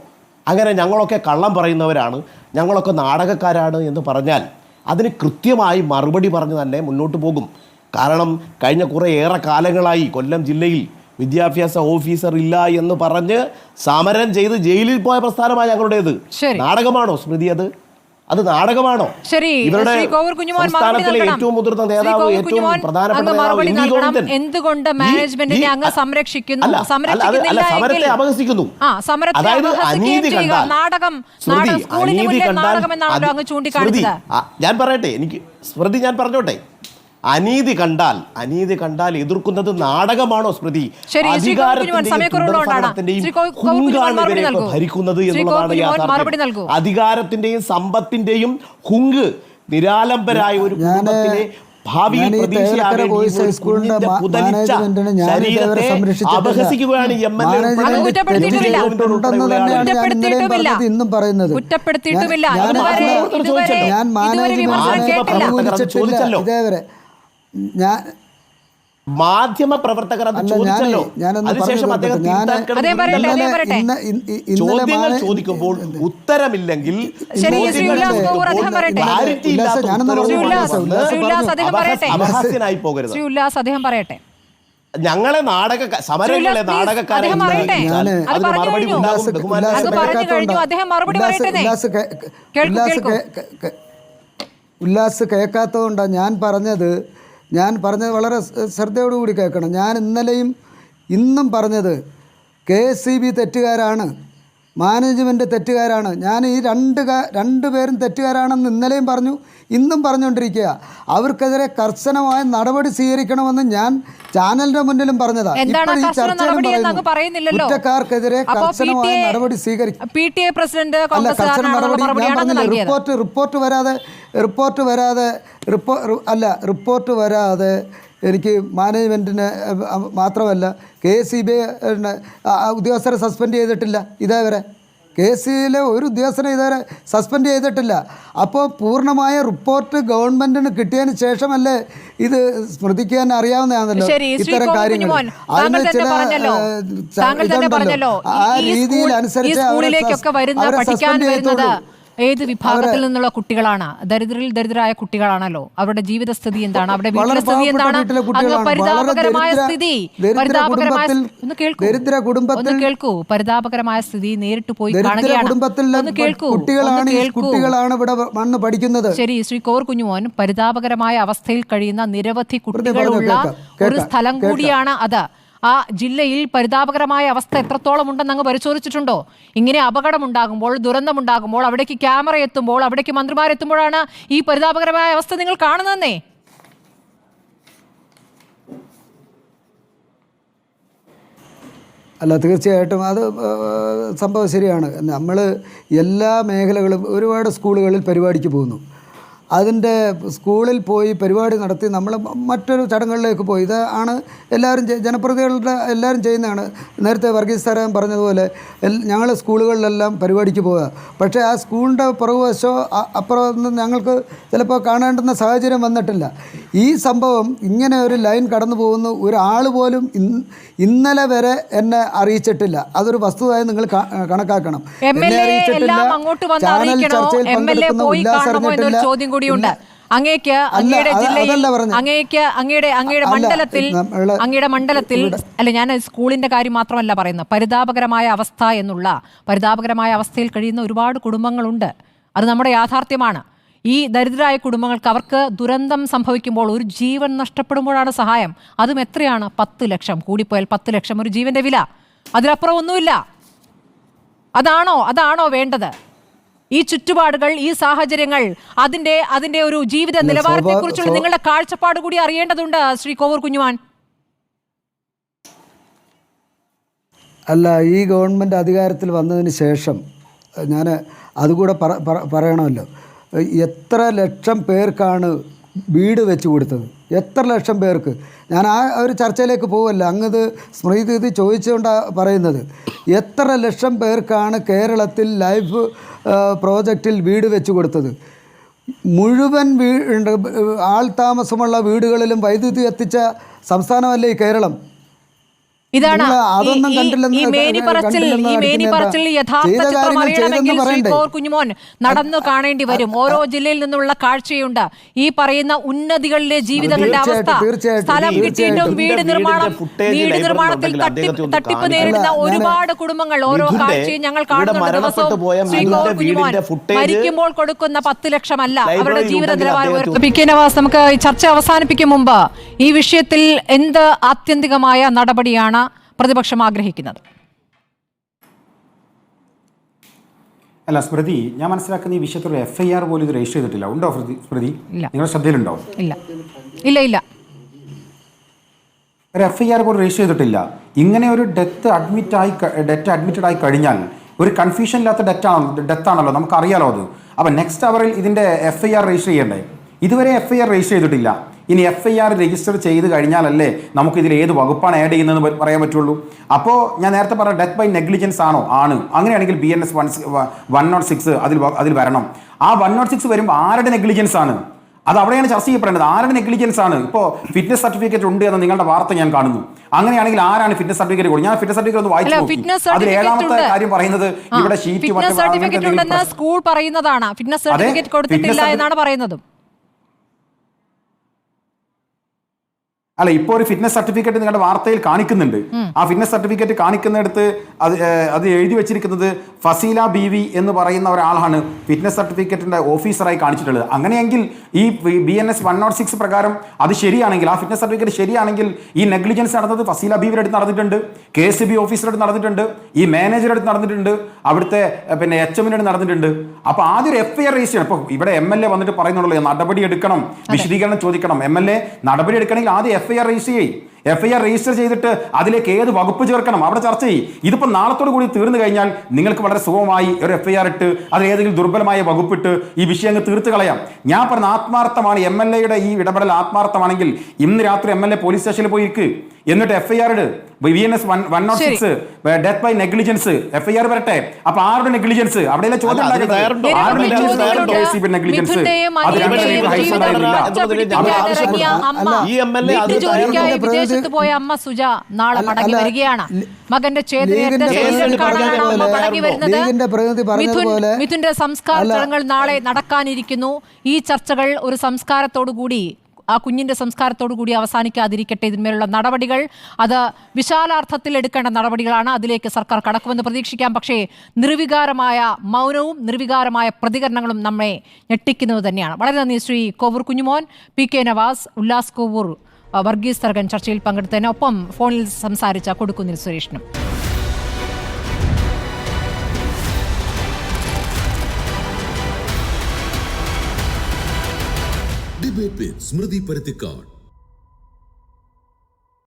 അങ്ങനെ ഞങ്ങളൊക്കെ കള്ളം പറയുന്നവരാണ്, ഞങ്ങളൊക്കെ നാടകക്കാരാണ് എന്ന് പറഞ്ഞാൽ അതിന് കൃത്യമായി മറുപടി പറഞ്ഞ് തന്നെ മുന്നോട്ട് പോകും. കാരണം കഴിഞ്ഞ കുറേയേറെ കാലങ്ങളായി കൊല്ലം ജില്ലയിൽ വിദ്യാഭ്യാസ ഓഫീസർ ഇല്ല എന്ന് പറഞ്ഞ് സമരം ചെയ്ത് ജയിലിൽ പോയ പ്രസ്ഥാനമാണ് ഞങ്ങളുടേത്. നാടകമാണോ സ്മൃതി? അത് നാടകമാണോ? ഇവരുടെ സംസ്ഥാനത്തിലെ ഏറ്റവും മുതിർന്ന നേതാവ്, ഏറ്റവും പ്രധാനപ്പെട്ട നേതാവ് എന്തുകൊണ്ട് മാനേജ്മെന്റിനെ അങ്ങ് സംരക്ഷിക്കുന്നു? സമരത്തെ അപഹസിക്കുന്നു. അതായത് അനീതി കണ്ടാൽ ഞാൻ പറയട്ടെ, എനിക്ക് സ്മൃതി ഞാൻ പറഞ്ഞോട്ടെ, അനീതി കണ്ടാൽ എതിർക്കുന്നത് നാടകമാണോ സ്മൃതി? ഭരിക്കുന്നത് എന്നുള്ളതാണ് യാഥാർത്ഥ്യം. അധികാരത്തിന്റെയും സമ്പത്തിന്റെയും ഹുങ്ക് നിരാലംബരായ ഒരു കുടുംബത്തിലെ ഭാവിയിൽ അപഹസിക്കുകയാണ് ഇന്നും പറയുന്നത്. ചോദിച്ചല്ലോ മാധ്യമപ്രവർത്തകർ അത് ചോദിച്ചല്ലോ. അതിനുശേഷം ചോദ്യങ്ങൾ ചോദിക്കുമ്പോൾ ഉത്തരമില്ലെങ്കിൽ അപഹാസ്യനായി പോകരുത്. ഞങ്ങളെ സമരങ്ങളെ നാടകക്കാരെ ഉല്ലാസ് കേൾക്കാത്തതുകൊണ്ടാണ് ഞാൻ പറഞ്ഞത് വളരെ ശ്രദ്ധയോടുകൂടി കേൾക്കണം. ഞാൻ ഇന്നലെയും ഇന്നും പറഞ്ഞത് KSEB തെറ്റുകാരാണ്, മാനേജ്മെൻറ്റ് തെറ്റുകാരാണ്. ഞാൻ ഈ രണ്ടുപേരും തെറ്റുകാരാണെന്ന് ഇന്നലെയും പറഞ്ഞു, ഇന്നും പറഞ്ഞുകൊണ്ടിരിക്കുക. അവർക്കെതിരെ കർശനമായ നടപടി സ്വീകരിക്കണമെന്ന് ഞാൻ ചാനലിന്റെ മുന്നിലും പറഞ്ഞതാണ്. ഇപ്പോൾ ഈ ചർച്ചയിലും പറയുന്നു കുറ്റക്കാർക്കെതിരെ കർശനമായ നടപടി സ്വീകരിക്കും. റിപ്പോർട്ട് വരാതെ എനിക്ക് മാനേജ്മെൻറ്റിന് മാത്രമല്ല KSEB ഉദ്യോഗസ്ഥരെ സസ്പെൻഡ് ചെയ്തിട്ടില്ല ഇതേവരെ. KSEBയിലെ ഒരു ഉദ്യോഗസ്ഥനെ ഇതുവരെ സസ്പെൻഡ് ചെയ്തിട്ടില്ല. അപ്പോൾ പൂർണ്ണമായ റിപ്പോർട്ട് ഗവൺമെൻറ്റിന് കിട്ടിയതിന് ശേഷമല്ലേ ഇത് സ്മൃതിക്ക് തന്നെ അറിയാവുന്നതാണല്ലോ ഇത്തരം കാര്യങ്ങൾ. അതിന് ചില ഇതുണ്ടല്ലോ, ആ രീതിയിൽ അനുസരിച്ച് അവരെ സസ്പെൻഡ് ചെയ്തോളൂ. ഏത് വിഭാഗത്തിൽ നിന്നുള്ള കുട്ടികളാണ്? ദരിദ്രരായ കുട്ടികളാണല്ലോ. അവരുടെ ജീവിതസ്ഥിതി എന്താണ്? അവരുടെ വീട്ടിലെ സ്ഥിതി എന്താണ്? പരിതാപകരമായ സ്ഥിതി, പരിതാപകരമായ സ്ഥിതി നേരിട്ട് പോയി കാണുകയാണ്. ശരി, ശ്രീ കോവൂർ കുഞ്ഞുമോൻ, പരിതാപകരമായ അവസ്ഥയിൽ കഴിയുന്ന നിരവധി കുട്ടികളുള്ള ഒരു സ്ഥലം കൂടിയാണ് അത്. ആ ജില്ലയിൽ പരിതാപകരമായ അവസ്ഥ എത്രത്തോളം ഉണ്ടെന്ന് അങ്ങ് പരിശോധിച്ചിട്ടുണ്ടോ? ഇങ്ങനെ അപകടമുണ്ടാകുമ്പോൾ, ദുരന്തമുണ്ടാകുമ്പോൾ, അവിടേക്ക് ക്യാമറ എത്തുമ്പോൾ, അവിടേക്ക് മന്ത്രിമാരെത്തുമ്പോഴാണ് ഈ പരിതാപകരമായ അവസ്ഥ നിങ്ങൾ കാണുന്നതെന്നേ. അല്ല, തീർച്ചയായിട്ടും അത് സംഭവം ശരിയാണ്. നമ്മൾ എല്ലാ മേഖലകളും ഒരുപാട് സ്കൂളുകളിൽ പരിപാടിക്ക് പോകുന്നു. അതിൻ്റെ സ്കൂളിൽ പോയി പരിപാടി നടത്തി നമ്മൾ മറ്റൊരു ചടങ്ങുകളിലേക്ക് പോയി. ഇതാണ് എല്ലാവരും ജനപ്രതിനിധികളുടെ എല്ലാവരും ചെയ്യുന്നതാണ്. നേരത്തെ വർഗീസ് സാറൻ പറഞ്ഞതുപോലെ ഞങ്ങൾ സ്കൂളുകളിലെല്ലാം പരിപാടിക്ക് പോവുക. പക്ഷേ ആ സ്കൂളിൻ്റെ പുറകുവശോ അപ്പുറം ഞങ്ങൾക്ക് ചിലപ്പോൾ കാണേണ്ടുന്ന സാഹചര്യം വന്നിട്ടില്ല. ഈ സംഭവം ഇങ്ങനെ ഒരു ലൈൻ കടന്നു പോകുന്ന ഒരാൾ പോലും ഇന്നലെ വരെ എന്നെ അറിയിച്ചിട്ടില്ല. അതൊരു വസ്തുതയായി നിങ്ങൾ കണക്കാക്കണം. എന്നെ അറിയിച്ചിട്ടില്ല, ചാനൽ ചർച്ചയിൽ പങ്കെടുക്കുന്ന ഉല്ലാസ് അറിഞ്ഞിട്ടില്ല. ചോദ്യം കൂടിയുണ്ട്. അങ്ങേക്ക് അങ്ങയുടെ ജില്ലയിൽ അങ്ങയുടെ മണ്ഡലത്തിൽ അല്ല, ഞാൻ സ്കൂളിന്റെ കാര്യം മാത്രമല്ല പറയുന്നത്, പരിതാപകരമായ അവസ്ഥയിൽ കഴിയുന്ന ഒരുപാട് കുടുംബങ്ങളുണ്ട്. അത് നമ്മുടെ യാഥാർത്ഥ്യമാണ്. ഈ ദരിദ്രരായ കുടുംബങ്ങൾക്ക് അവർക്ക് ദുരന്തം സംഭവിക്കുമ്പോൾ ഒരു ജീവൻ നഷ്ടപ്പെടുമ്പോഴാണ് സഹായം. അതും എത്രയാണ്? 10 ലക്ഷം, കൂടിപ്പോയാൽ 10 ലക്ഷം ഒരു ജീവന്റെ വില. അതിലപ്പുറം ഒന്നുമില്ല. അതാണോ വേണ്ടത്? ഈ ചുറ്റുപാടുകൾ, ഈ സാഹചര്യങ്ങൾ, അതിന്റെ ഒരു ജീവിത നിലവാരത്തെക്കുറിച്ചുള്ള നിങ്ങളുടെ കാഴ്ചപ്പാട് കൂടി അറിയേണ്ടതുണ്ട് ശ്രീ കോവൂർ കുഞ്ഞുമോൻ. അല്ല, ഈ ഗവൺമെൻറ് അധികാരത്തിൽ വന്നതിന് ശേഷം ഞാൻ അതുകൂടെ പറയണമല്ലോ. എത്ര ലക്ഷം പേർക്കാണ് വീട് വെച്ച് കൊടുത്തത്? എത്ര ലക്ഷം പേർക്ക്? ഞാൻ ആ ഒരു ചർച്ചയിലേക്ക് പോവല്ല, അങ്ങത് സ്മൃതി ഇത് ചോദിച്ചുകൊണ്ടാണ് പറയുന്നത്. എത്ര ലക്ഷം പേർക്കാണ് കേരളത്തിൽ ലൈഫ് പ്രോജക്റ്റിൽ വീട് വെച്ച് കൊടുത്തത്? മുഴുവൻ ആൾ താമസമുള്ള വീടുകളിലും വൈദ്യുതി എത്തിച്ച സംസ്ഥാനമല്ലേ ഈ കേരളം? ഇതാണ് ഈ മേനിപ്പറച്ചിൽ യഥാർത്ഥ ചിത്രം അറിയണമെങ്കിൽ ശ്രീ കോവൂർ കുഞ്ഞുമോൻ നടന്നു കാണേണ്ടി വരും. ഓരോ ജില്ലയിൽ നിന്നുള്ള കാഴ്ചയുണ്ട്. ഈ പറയുന്ന ഉന്നതികളിലെ ജീവിതങ്ങളുടെ അവസ്ഥ, സ്ഥലം കിട്ടിയിട്ടും വീട് നിർമ്മാണത്തിൽ തട്ടിപ്പ് നേരിടുന്ന ഒരുപാട് കുടുംബങ്ങൾ, ഓരോ കാഴ്ചയും ഞങ്ങൾ കാണുന്നുണ്ട് ദിവസവും. ശ്രീ കോവൂർ കുഞ്ഞുമോൻ, മരിക്കുമ്പോൾ കൊടുക്കുന്ന 10 ലക്ഷമല്ല അവരുടെ ജീവിത നിലവാരം. പി കെ നവാസ്, നമുക്ക് ഈ ചർച്ച അവസാനിപ്പിക്കും മുമ്പ് ഈ വിഷയത്തിൽ എന്ത് ആത്യന്തികമായ നടപടിയാണ് പ്രതിപക്ഷം ആഗ്രഹിക്കുന്നത്? അല്ല സ്മൃതി, ഞാൻ മനസ്സിലാക്കുന്ന ഈ വിഷയത്തിൽ FIR പോലും ഇത് രജിസ്റ്റർ ചെയ്തിട്ടില്ല. ഉണ്ടോ സ്മൃതി? നിങ്ങളുടെ ശ്രദ്ധയിലുണ്ടോ? ഇല്ല. ഒരു FIR പോലും രജിസ്റ്റർ ചെയ്തിട്ടില്ല. ഇങ്ങനെ ഒരു ഡെത്ത് അഡ്മിറ്റഡ് ആയി കഴിഞ്ഞാൽ ഒരു കൺഫ്യൂഷൻ ഇല്ലാത്ത ഡെത്താണല്ലോ, നമുക്കറിയാലോ അത്. അപ്പം നെക്സ്റ്റ് അവറിൽ ഇതിൻ്റെ FIR രജിസ്റ്റർ ചെയ്യണ്ടേ? ഇതുവരെ FIR രജിസ്റ്റർ ചെയ്തിട്ടില്ല. ഇനി FIR രജിസ്റ്റർ ചെയ്ത് കഴിഞ്ഞാലല്ലേ നമുക്കിതിൽ ഏത് വകുപ്പാണ് ആഡ് ചെയ്യുന്നതെന്ന് പറയാൻ പറ്റുള്ളൂ. അപ്പോൾ ഞാൻ നേരത്തെ പറഞ്ഞ ഡെത്ത് ബൈ നെഗ്ലിജൻസ് ആണ്. അങ്ങനെയാണെങ്കിൽ BNS 106 അതിൽ വരണം. ആ 106 വരുമ്പോൾ ആരുടെ നെഗ്ലിജൻസ് ആണ്? അത് അവിടെയാണ് ചർച്ച ചെയ്യപ്പെടേണ്ടത്. ആരുടെ നെഗ്ലിജൻസ് ആണ്? ഇപ്പോൾ ഫിറ്റ്നസ് സർട്ടിഫിക്കറ്റ് ഉണ്ട് എന്ന നിങ്ങളുടെ വാർത്ത ഞാൻ കാണുന്നു. അങ്ങനെയാണെങ്കിൽ ആരാണ് ഫിറ്റ്നസ് സർട്ടിഫിക്കറ്റ് കൊടുക്കുക? ഞാൻ ഫിറ്റ്നസ് സർട്ടിഫിക്കറ്റ് ഒന്ന് വായിച്ചു നോക്കി. അതിൽ 7ാമത്തെ കാര്യം പറയുന്നത് ഇവിടെ ഷീറ്റ് സ്കൂൾ പറയുന്നതാണ്. ഫിറ്റ്നസ് സർട്ടിഫിക്കറ്റ് കൊടുത്തിട്ടില്ല എന്നാണ് പറയുന്നത്. അല്ല, ഇപ്പോൾ ഒരു ഫിറ്റ്നസ് സർട്ടിഫിക്കറ്റ് നിങ്ങളുടെ വാർത്തയിൽ കാണിക്കുന്നുണ്ട്. ആ ഫിറ്റ്നസ് സർട്ടിഫിക്കറ്റ് കാണിക്കുന്നിടത്ത് അത് എഴുതി വെച്ചിരിക്കുന്നത് ഫസീല ബീവി എന്ന് പറയുന്ന ഒരാളാണ് ഫിറ്റ്നസ് സർട്ടിഫിക്കറ്റിന്റെ ഓഫീസറായി കാണിച്ചിട്ടുള്ളത്. അങ്ങനെയെങ്കിൽ ഈ BNS 106 പ്രകാരം അത് ശരിയാണെങ്കിൽ, ആ ഫിറ്റ്നസ് സർട്ടിഫിക്കറ്റ് ശരിയാണെങ്കിൽ ഈ നെഗ്ലിജൻസ് നടന്നത് ഫസീല ബീവിയുടെ അടുത്ത് നടന്നിട്ടുണ്ട്, KSB ഓഫീസറുടെ അടുത്ത് നടന്നിട്ടുണ്ട്, ഈ മാനേജറുടെ അടുത്ത് നടന്നിട്ടുണ്ട്, അവിടുത്തെ HMന്റെ അടുത്ത് നടന്നിട്ടുണ്ട്. അപ്പോൾ ആദ്യം ഒരു FIR രജിസ്റ്റർ ചെയ്യണം. ഇപ്പോൾ ഇവിടെ MLA വന്നിട്ട് പറയുന്നുള്ളൂ നടപടി എടുക്കണം, വിശദീകരണം ചോദിക്കണം. MLA നടപടി എടുക്കണമെങ്കിൽ ആദ്യം FIR രജിസ്റ്റർ ചെയ്യും. FIR രജിസ്റ്റർ ചെയ്തിട്ട് അതിലേക്ക് ഏത് വകുപ്പ് ചേർക്കണം അവിടെ ചർച്ച ചെയ്യും. ഇതിപ്പോൾ നാളത്തോടു കൂടി തീർന്നു കഴിഞ്ഞാൽ നിങ്ങൾക്ക് വളരെ സുഖമായി ഒരു FIR ഇട്ട് അതിൽ ഏതെങ്കിലും ദുർബലമായ വകുപ്പിട്ട് ഈ വിഷയം തീർത്ത് കളയാം. ഞാൻ പറഞ്ഞ ആത്മാർത്ഥമാണ്, MLAയുടെ ഈ ഇടപെടൽ ആത്മാർത്ഥമാണെങ്കിൽ ഇന്ന് രാത്രി MLA പോലീസ് സ്റ്റേഷനിൽ പോയിരിക്ക്, എന്നിട്ട് FIR ഇട്. BNS 106 death by negligence FIR വരട്ടെ. അപ്പൊ ആരുടെ നെഗ്ലിജൻസ്? അവിടെയുള്ള ചോദ്യം വിദേശത്ത് പോയ അമ്മ സുജ നാളെ മടങ്ങി വരികയാണ്. മകന്റെ മടങ്ങി വരുന്നത്. മിഥുന്റെ സംസ്കാര ചടങ്ങുകൾ നാളെ നടക്കാനിരിക്കുന്നു. ഈ ചർച്ചകൾ ഒരു സംസ്കാരത്തോടു കൂടി, ആ കുഞ്ഞിന്റെ സംസ്കാരത്തോടു കൂടി അവസാനിക്കാതിരിക്കട്ടെ. ഇതിന്മേലുള്ള നടപടികൾ അത് വിശാലാർത്ഥത്തിൽ എടുക്കേണ്ട നടപടികളാണ്. അതിലേക്ക് സർക്കാർ കടക്കുമെന്ന് പ്രതീക്ഷിക്കാം. പക്ഷേ നിർവികാരമായ മൗനവും നിർവികാരമായ പ്രതികരണങ്ങളും നമ്മെ ഞെട്ടിക്കുന്നത് തന്നെയാണ്. വളരെ നന്ദി ശ്രീ കോവൂർ കുഞ്ഞുമോൻ, PK നവാസ്, ഉല്ലാസ് കോവൂർ, വർഗീസ് തരകൻ ചർച്ചയിൽ പങ്കെടുത്തതിന്, ഒപ്പം ഫോണിൽ സംസാരിച്ച കൊടുക്കുന്നിൽ സുരേഷിനും. ഡിബേറ്റ് വിത്ത് സ്മൃതി പരുത്തിക്കാട്.